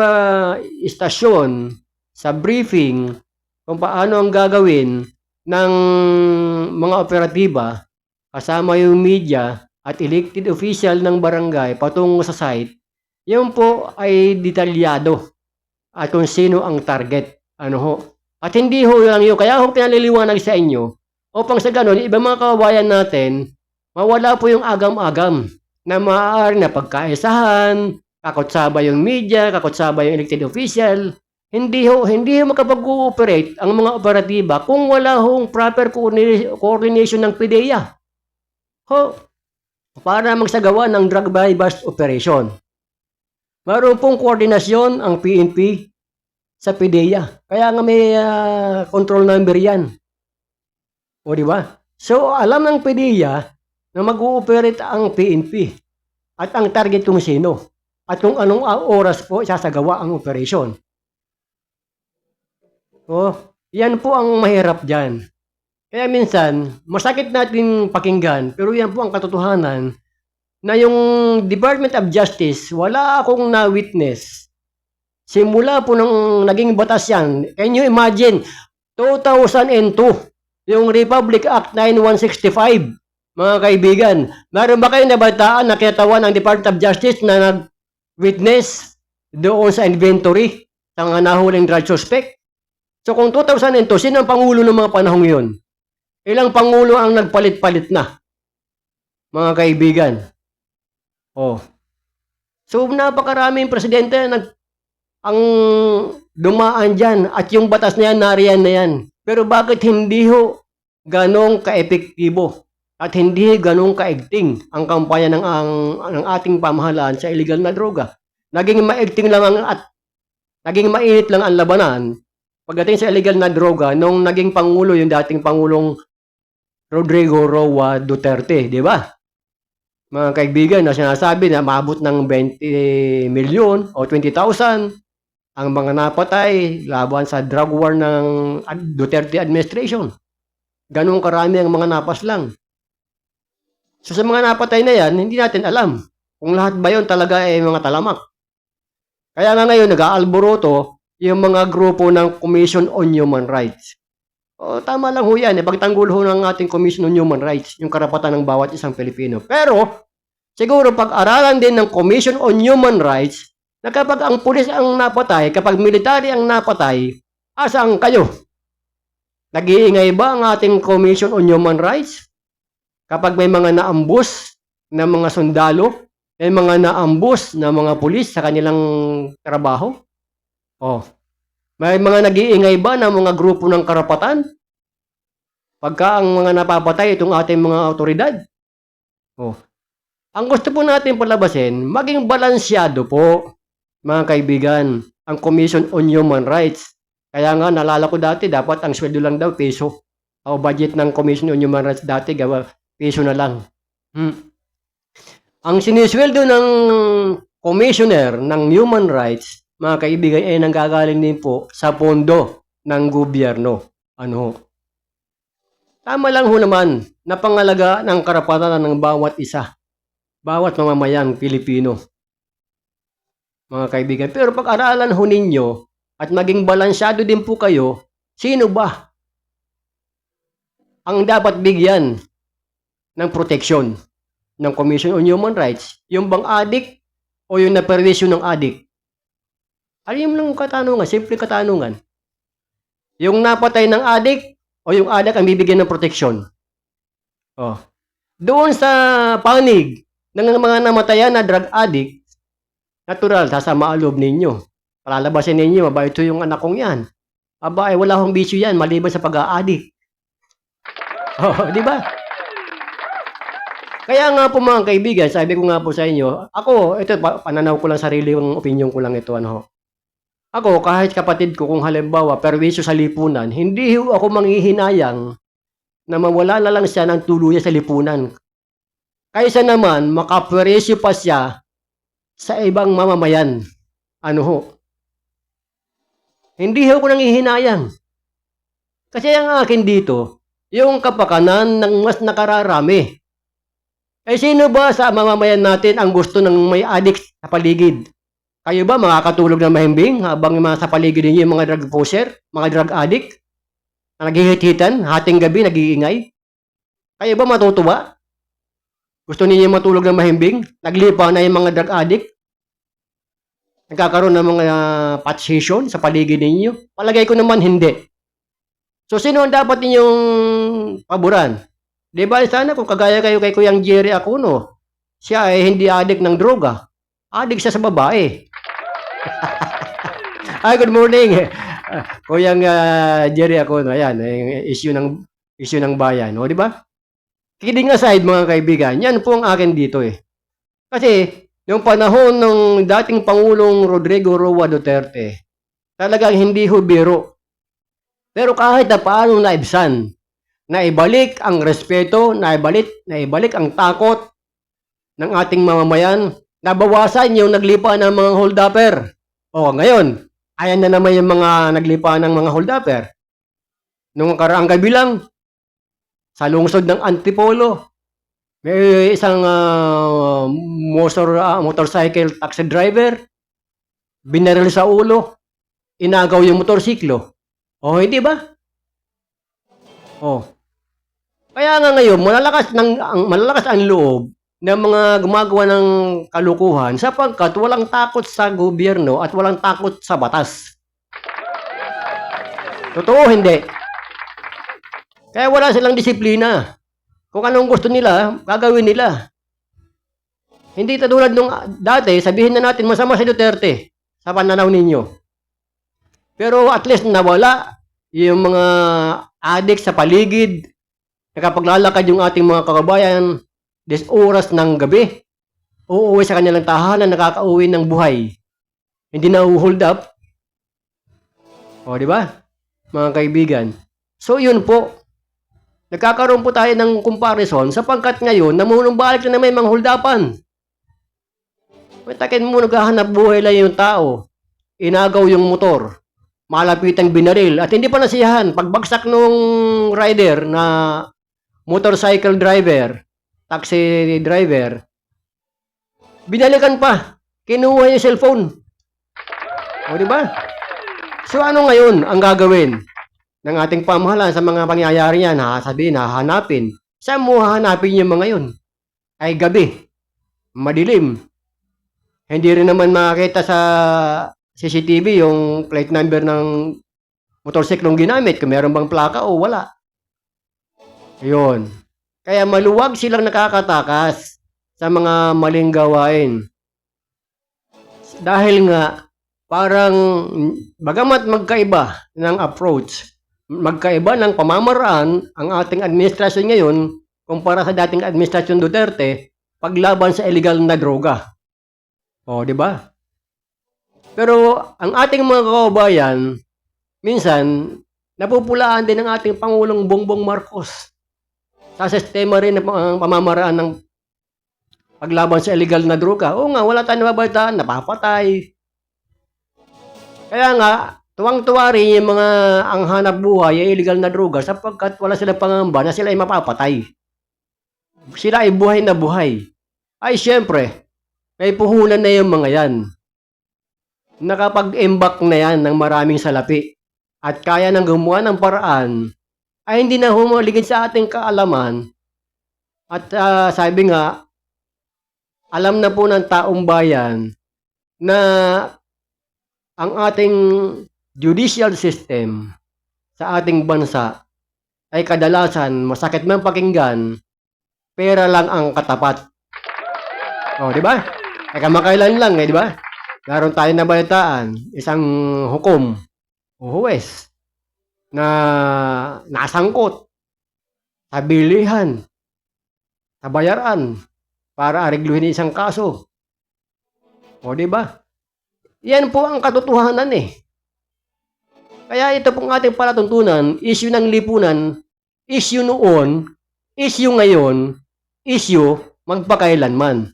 istasyon, sa briefing, kung paano ang gagawin ng mga operatiba, kasama yung media, at elected official ng barangay patungo sa site, yun po ay detalyado at kung sino ang target. Ano ho? At hindi ho lang yun. Kaya ho pinaliliwanag sa inyo upang sa ganun, ibang mga kababayan natin, mawala po yung agam-agam na maaari na pagkaisahan, kakutsaba yung media, kakutsaba yung elected official. Hindi ho makapag-cooperate ang mga operatiba kung wala hong proper coordination ng PDEA. Ho, para magsagawa ng drug buy-bust operation. Mayroon pong koordinasyon ang PNP sa PDEA. Kaya nga may control number yan. O di ba? So, alam ng PDEA na mag-ooperate ang PNP at ang target kung sino at kung anong oras po sasagawa ang operation. O, yan po ang mahirap dyan. Kaya minsan, masakit natin pakinggan, pero yan po ang katotohanan na yung Department of Justice, wala akong na-witness. Simula po nung naging batas yan, can you imagine, 2002, yung Republic Act 9165, mga kaibigan, meron ba kayong nabataan na kinatawan ng Department of Justice na nag-witness doon sa inventory sa mga nahuling drug suspect? So kung 2002, sino ang pangulo ng mga panahong yun? Ilang pangulo ang nagpalit-palit na, mga kaibigan? Oh. So napakaraming presidente ang dumaan dyan at yung batas na yan, nariyan na yan. Pero bakit hindi ho ganong ka-epektibo at hindi ganong kaigting ang kampanya ng ating pamahalaan sa illegal na droga? Naging maigting lang naging mainit lang ang labanan pagdating sa illegal na droga nung naging pangulo yung dating Pangulong Rodrigo Roa Duterte, di ba? Mga kaibigan, na sinasabi na maabot ng 20 milyon o 20,000 ang mga napatay laban sa drug war ng Duterte administration. Ganun karami ang mga napas lang. So sa mga napatay na yan, hindi natin alam kung lahat ba yun talaga ay mga talamak. Kaya nga ngayon, nag-aalboroto yung mga grupo ng Commission on Human Rights. O, tama lang ho yan. Pagtanggol ho ng ating Commission on Human Rights, yung karapatan ng bawat isang Pilipino. Pero, siguro pag-aralan din ng Commission on Human Rights na kapag ang pulis ang napatay, kapag military ang napatay, asaan kayo? Nag-iingay ba ang ating Commission on Human Rights? Kapag may mga naambus na mga sundalo, may mga naambus na mga pulis sa kanilang trabaho? Oh. May mga nag-iingay ba ng mga grupo ng karapatan? Pagka ang mga napapatay itong ating mga otoridad? Oh. Ang gusto po natin palabasin, maging balansyado po, mga kaibigan, ang Commission on Human Rights. Kaya nga, nalala ko dati, dapat ang sweldo lang daw, peso. O budget ng Commission on Human Rights dati, peso na lang. Ang sinisweldo ng Commissioner ng Human Rights, mga kaibigan, ay nanggagaling din po sa pondo ng gobyerno. Ano? Tama lang ho naman na pangalaga ng karapatan ng bawat isa. Bawat mamamayang Pilipino. Mga kaibigan. Pero pag-aralan ho ninyo at maging balansyado din po kayo, sino ba ang dapat bigyan ng proteksyon ng Commission on Human Rights? Yung bang adik o yung naperwisyo ng adik? Ayun lang katanungan, simple katanungan. Yung napatay ng adik o yung adik ang bibigyan ng proteksyon? Oh. Doon sa panig ng mga namatayan na drug addict, natural, sasama ang loob ninyo. Palalabasin ninyo, mabait yung anak kong yan. Aba, wala akong bisyo yan, maliban sa pag-a-addict. Oh, di ba? Kaya nga po mga kaibigan, sabi ko nga po sa inyo, ako, ito, pananaw ko lang, sarili yung opinion ko lang ito, ano. Ako, kahit kapatid ko, kung halimbawa, perwisyo sa lipunan, hindi ako manghihinayang na mawala na lang siya ng tuluyan sa lipunan. Kaysa naman, makaperwisyo pa siya sa ibang mamamayan. Ano ho? Hindi ako nanghihinayang. Kasi ang akin dito, yung kapakanan ng mas nakararami. Eh sino ba sa mamamayan natin ang gusto ng may addict sa paligid? Kayo ba makakatulog ng mahimbing habang sa paligid ninyo yung mga drug pusher, mga drug addict? Na naghihit-hitan, hating gabi, nag-iingay? Kayo ba matutuwa? Gusto ninyo matulog ng mahimbing? Naglipa na yung mga drug addict? Nagkakaroon ng mga patsation sa paligid ninyo? Palagay ko naman hindi. So, sino ang dapat ninyong paboran? Di ba, sana kung kagaya kayo kay Kuyang Jerry Acuno, siya ay hindi addict ng droga. Addict siya sa babae. Ay, good morning. Kuyang Jerry Acuno, ayan, issue ng bayan. O, di ba? Kidding aside, mga kaibigan, yan po ang akin dito eh. Kasi, yung panahon ng dating Pangulong Rodrigo Roa Duterte, talagang hindi ho biro. Pero kahit na paano naibsan, naibalik ang respeto, naibalik ang takot ng ating mamamayan, nabawasan yung naglipa ng mga hold-upper. O ngayon, ayan na naman yung mga naglipa ng mga hold-upper. Nung karaang gabi lang, sa lungsod ng Antipolo, may isang motorcycle taxi driver, binaril sa ulo, inagaw yung motorsiklo. O, hindi ba? O. Kaya nga ngayon, malalakas ang loob ng mga gumagawa ng kalukuhan sapagkat walang takot sa gobyerno at walang takot sa batas. Totoo, hindi. Kaya wala silang disiplina. Kung anong gusto nila, gagawin nila. Hindi tulad nung dati, sabihin na natin masama si Duterte sa pananaw ninyo. Pero at least nawala yung mga addict sa paligid, nakapaglalakad yung ating mga kababayan, 10 oras ng gabi, uuwi sa kanilang tahanan, nakakauwi ng buhay. Hindi na hold up. O, di ba? Mga kaibigan. So, yun po. Nagkakaroon po tayo ng comparison sapagkat ngayon, namunumbalik na may mga holdapan. Matakin mo, naghahanap buhay lang yung tao. Inagaw yung motor. Malapitang binaril. At hindi pa nasiyahan. Pagbagsak nung rider na motorcycle driver, taxi driver, binalikan pa. Kinuha yung cellphone. O, di ba? So, ano ngayon ang gagawin ng ating pamahalaan sa mga pangyayari yan? Sabihin, hahanapin. Saan mo hahanapin yung mga yun? Ay gabi. Madilim. Hindi rin naman makakita sa CCTV yung plate number ng motorsiklong ginamit. Kung meron bang plaka o wala. Yun. Kaya maluwag silang nakakatakas sa mga maling gawain. Dahil nga, parang bagamat magkaiba ng approach, magkaiba ng pamamaraan ang ating administrasyon ngayon kumpara sa dating administrasyon Duterte paglaban sa illegal na droga. O, di ba? Pero ang ating mga kababayan, minsan, napupulaan din ng ating Pangulong Bongbong Marcos sa sistema rin ng pamamaraan ng paglaban sa illegal na droga. Oo nga, wala tayong nababalitaan, napapatay. Kaya nga, tuwang-tuwa rin yung mga ang hanap buhay ay illegal na droga sapagkat wala silang pangamba na sila ay mapapatay. Sila ay buhay na buhay. Ay siyempre, may puhunan na yung mga yan. Nakapag-embak na yan ng maraming salapi at kaya nang gumawa ng paraan ay hindi na humaligid sa ating kaalaman at sabi nga, alam na po ng taong bayan na ang ating judicial system sa ating bansa ay kadalasan masakit man pakinggan, pera lang ang katapat. O, di ba? Ay kamakailan lang, di ba? Meron tayo nabalitaan, isang hukom o huwes na nasangkot sa bilihan, sa bayaran para arigluhin isang kaso. O, di ba? Yan po ang katotohanan eh. Kaya ito pong ating palatuntunan, issue ng lipunan, issue noon, issue ngayon, issue magpakailanman.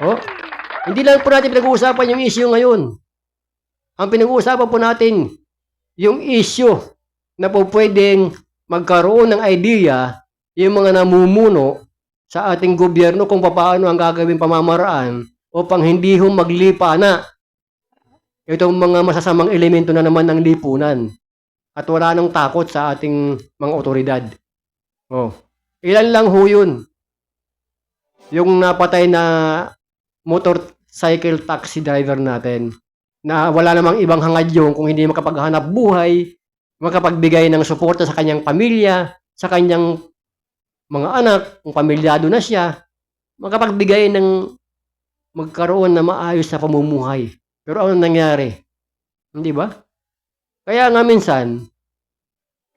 Oh, hindi lang po natin pinag-uusapan yung issue ngayon. Ang pinag-uusapan po natin, yung issue na po pwedeng magkaroon ng idea yung mga namumuno sa ating gobyerno kung paano ang gagawin pamamaraan upang hindi ho maglipa na itong mga masasamang elemento na naman ng lipunan at wala nang takot sa ating mga otoridad. Oh, ilan lang ho yun. yung napatay na motorcycle taxi driver natin na wala namang ibang hangad yung kung hindi makapaghanap buhay, makapagbigay ng suporta sa kanyang pamilya, sa kanyang mga anak, kung pamilyado na siya, makapagbigay ng magkaroon na maayos na pamumuhay. Pero ano nangyari? Hindi ba? Kaya nga minsan,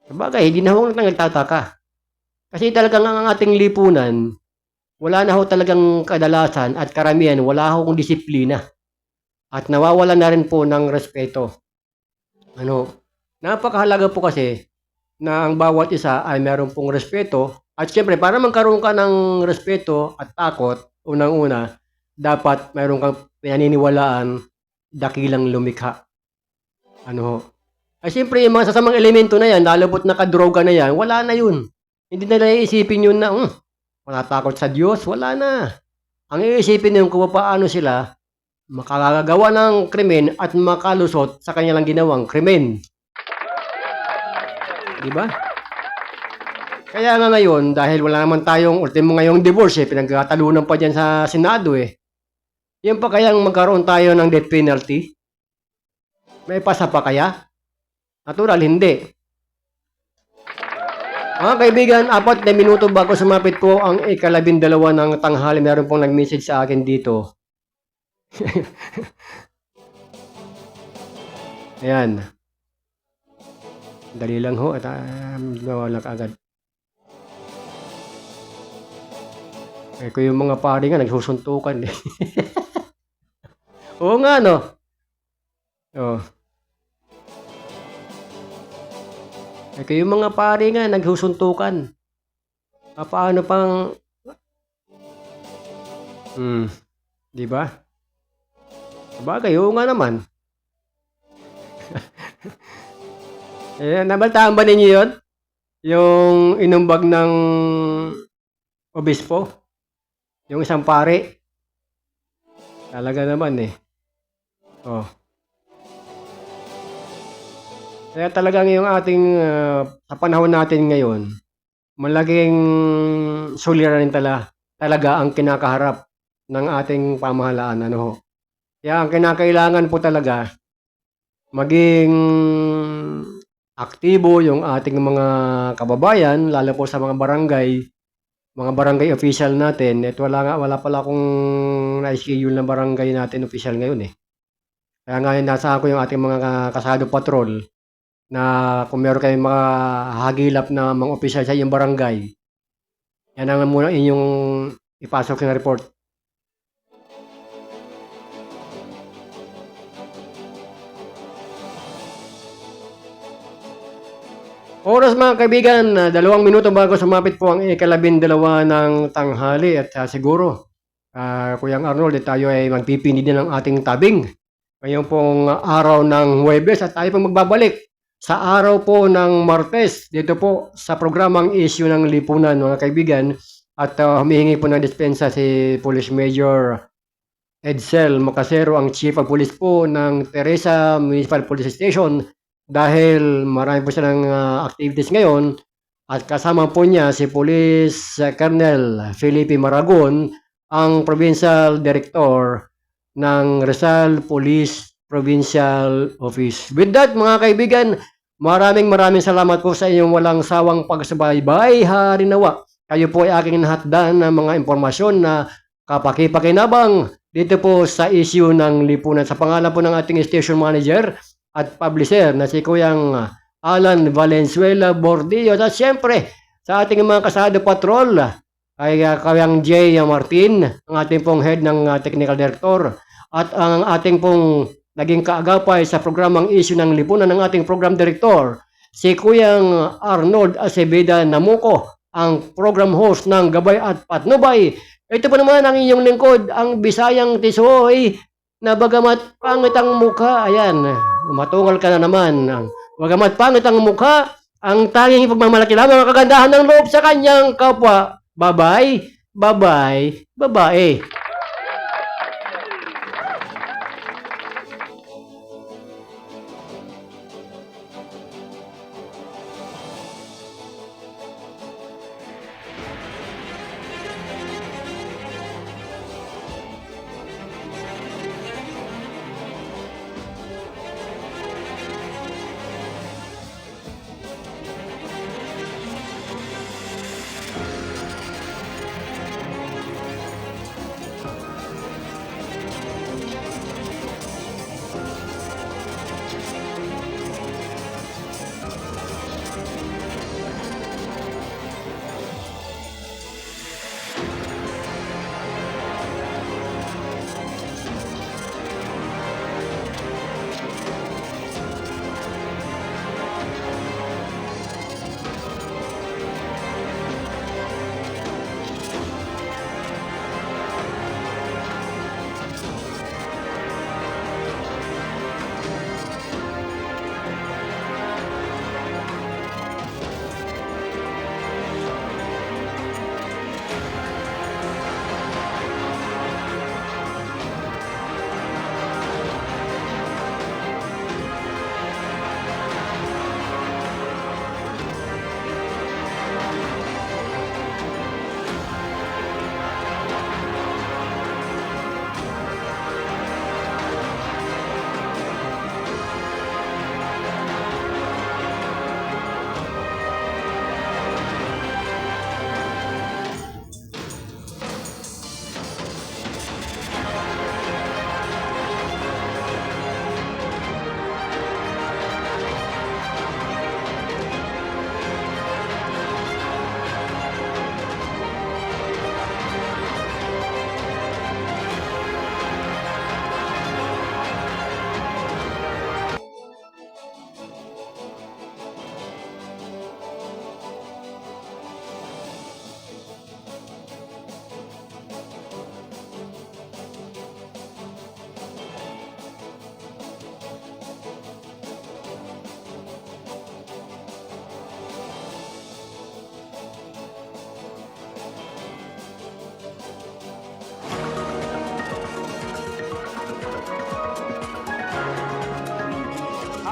sabagay, hindi na ako nagtataka. Kasi talagang ang ating lipunan, wala na ho talagang kadalasan at karamihan, wala akong disiplina. At nawawala na rin po ng respeto. Napakahalaga po kasi na ang bawat isa ay meron pong respeto. At syempre, para magkaroon ka ng respeto at takot, unang-una, dapat meron kang pinaniniwalaan dakilang lumikha. Ay syempre, yung mga sasamang elemento na yan, lalabot na kadroga na yan, wala na yun. Hindi na iisipin yun na, wala takot sa Diyos, wala na. Ang iisipin yun kung paano sila makakagawa ng krimen at makalusot sa kanilang ginawang krimen. Diba? Kaya nga ngayon, dahil wala naman tayong ultimo ngayong divorce, pinagkatalunan pa dyan sa Senado Yan pa kayang magkaroon tayo ng death penalty? May pasa pa kaya? Natural, hindi. Mga kaibigan, 4 na minuto bago sumapit po ang ika-12 ng tanghali, meron pong nag-message sa akin dito. Ayan. Dali lang ho at nawala agad. Ko yung mga pari nga nagsusuntukan Oo nga no. Ko yung mga pari nga nagsusuntukan. Paano pang di ba? Sabagay, oo nga naman. Nabaltaan ba ninyo yun? Yung inumbag ng obispo? Yung isang pare? Talaga naman Kaya talagang yung ating, sa panahon natin ngayon, malaking suliranin talaga ang kinakaharap ng ating pamahalaan. Kaya ang kinakailangan po talaga, maging aktibo yung ating mga kababayan, lalo po sa mga barangay official natin. At wala pala akong na-schedule na barangay natin official ngayon Kaya ngayon nasa ako yung ating mga kasado patrol na kung meron kayong mga hagilap na mga official sa iyong barangay, yan ang muna inyong ipasok yung report. Oras mga kaibigan, 2 minuto bago sumapit po ang ika-12 ng tanghali at siguro, Kuyang Arnold, tayo ay magpipindi din ng ating tabing. Ngayon pong araw ng Huwebes at tayo pong magbabalik sa araw po ng Martes dito po sa programang Issue ng Lipunan mga kaibigan at humihingi po ng dispensa si Police Major Edsel Macasero, ang Chief of Police po ng Teresa Municipal Police Station dahil marami po silang activities ngayon at kasama po niya si Police Colonel Felipe Maragon, ang Provincial Director ng Rizal Police Provincial Office. With that, mga kaibigan, maraming salamat po sa inyong walang sawang pagsubaybay. Harinawa, kayo po ay aking nahatdan ng mga impormasyon na kapaki-pakinabang dito po sa issue ng lipunan. Sa pangalan po ng ating station manager at publisher na si Kuyang Alan Valenzuela Bordillo. At siyempre, sa ating mga kasado patrol, ay Kayang J. Martin, ang ating pong head ng technical director, at ang ating pong naging kaagapay sa programang Issue ng Lipunan ng ating program director, si Kuyang Arnold Aceveda Namuco, ang program host ng Gabay at Patnubay. Ito po naman ang inyong lingkod, ang Bisayang Tisoy, na bagamat pangit ang mukha, ayan, matungal ka na naman, bagamat pangit ang mukha, ang tanging pagmamalaki lamang ang kagandahan ng loob sa kanyang kapwa. Bye-bye, bye-bye, bye-bye.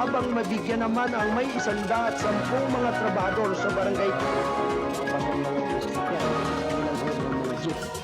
habang mabigyan naman ang may 110 mga trabahador sa barangay. Habang ang mga yan, ilang mga jeep.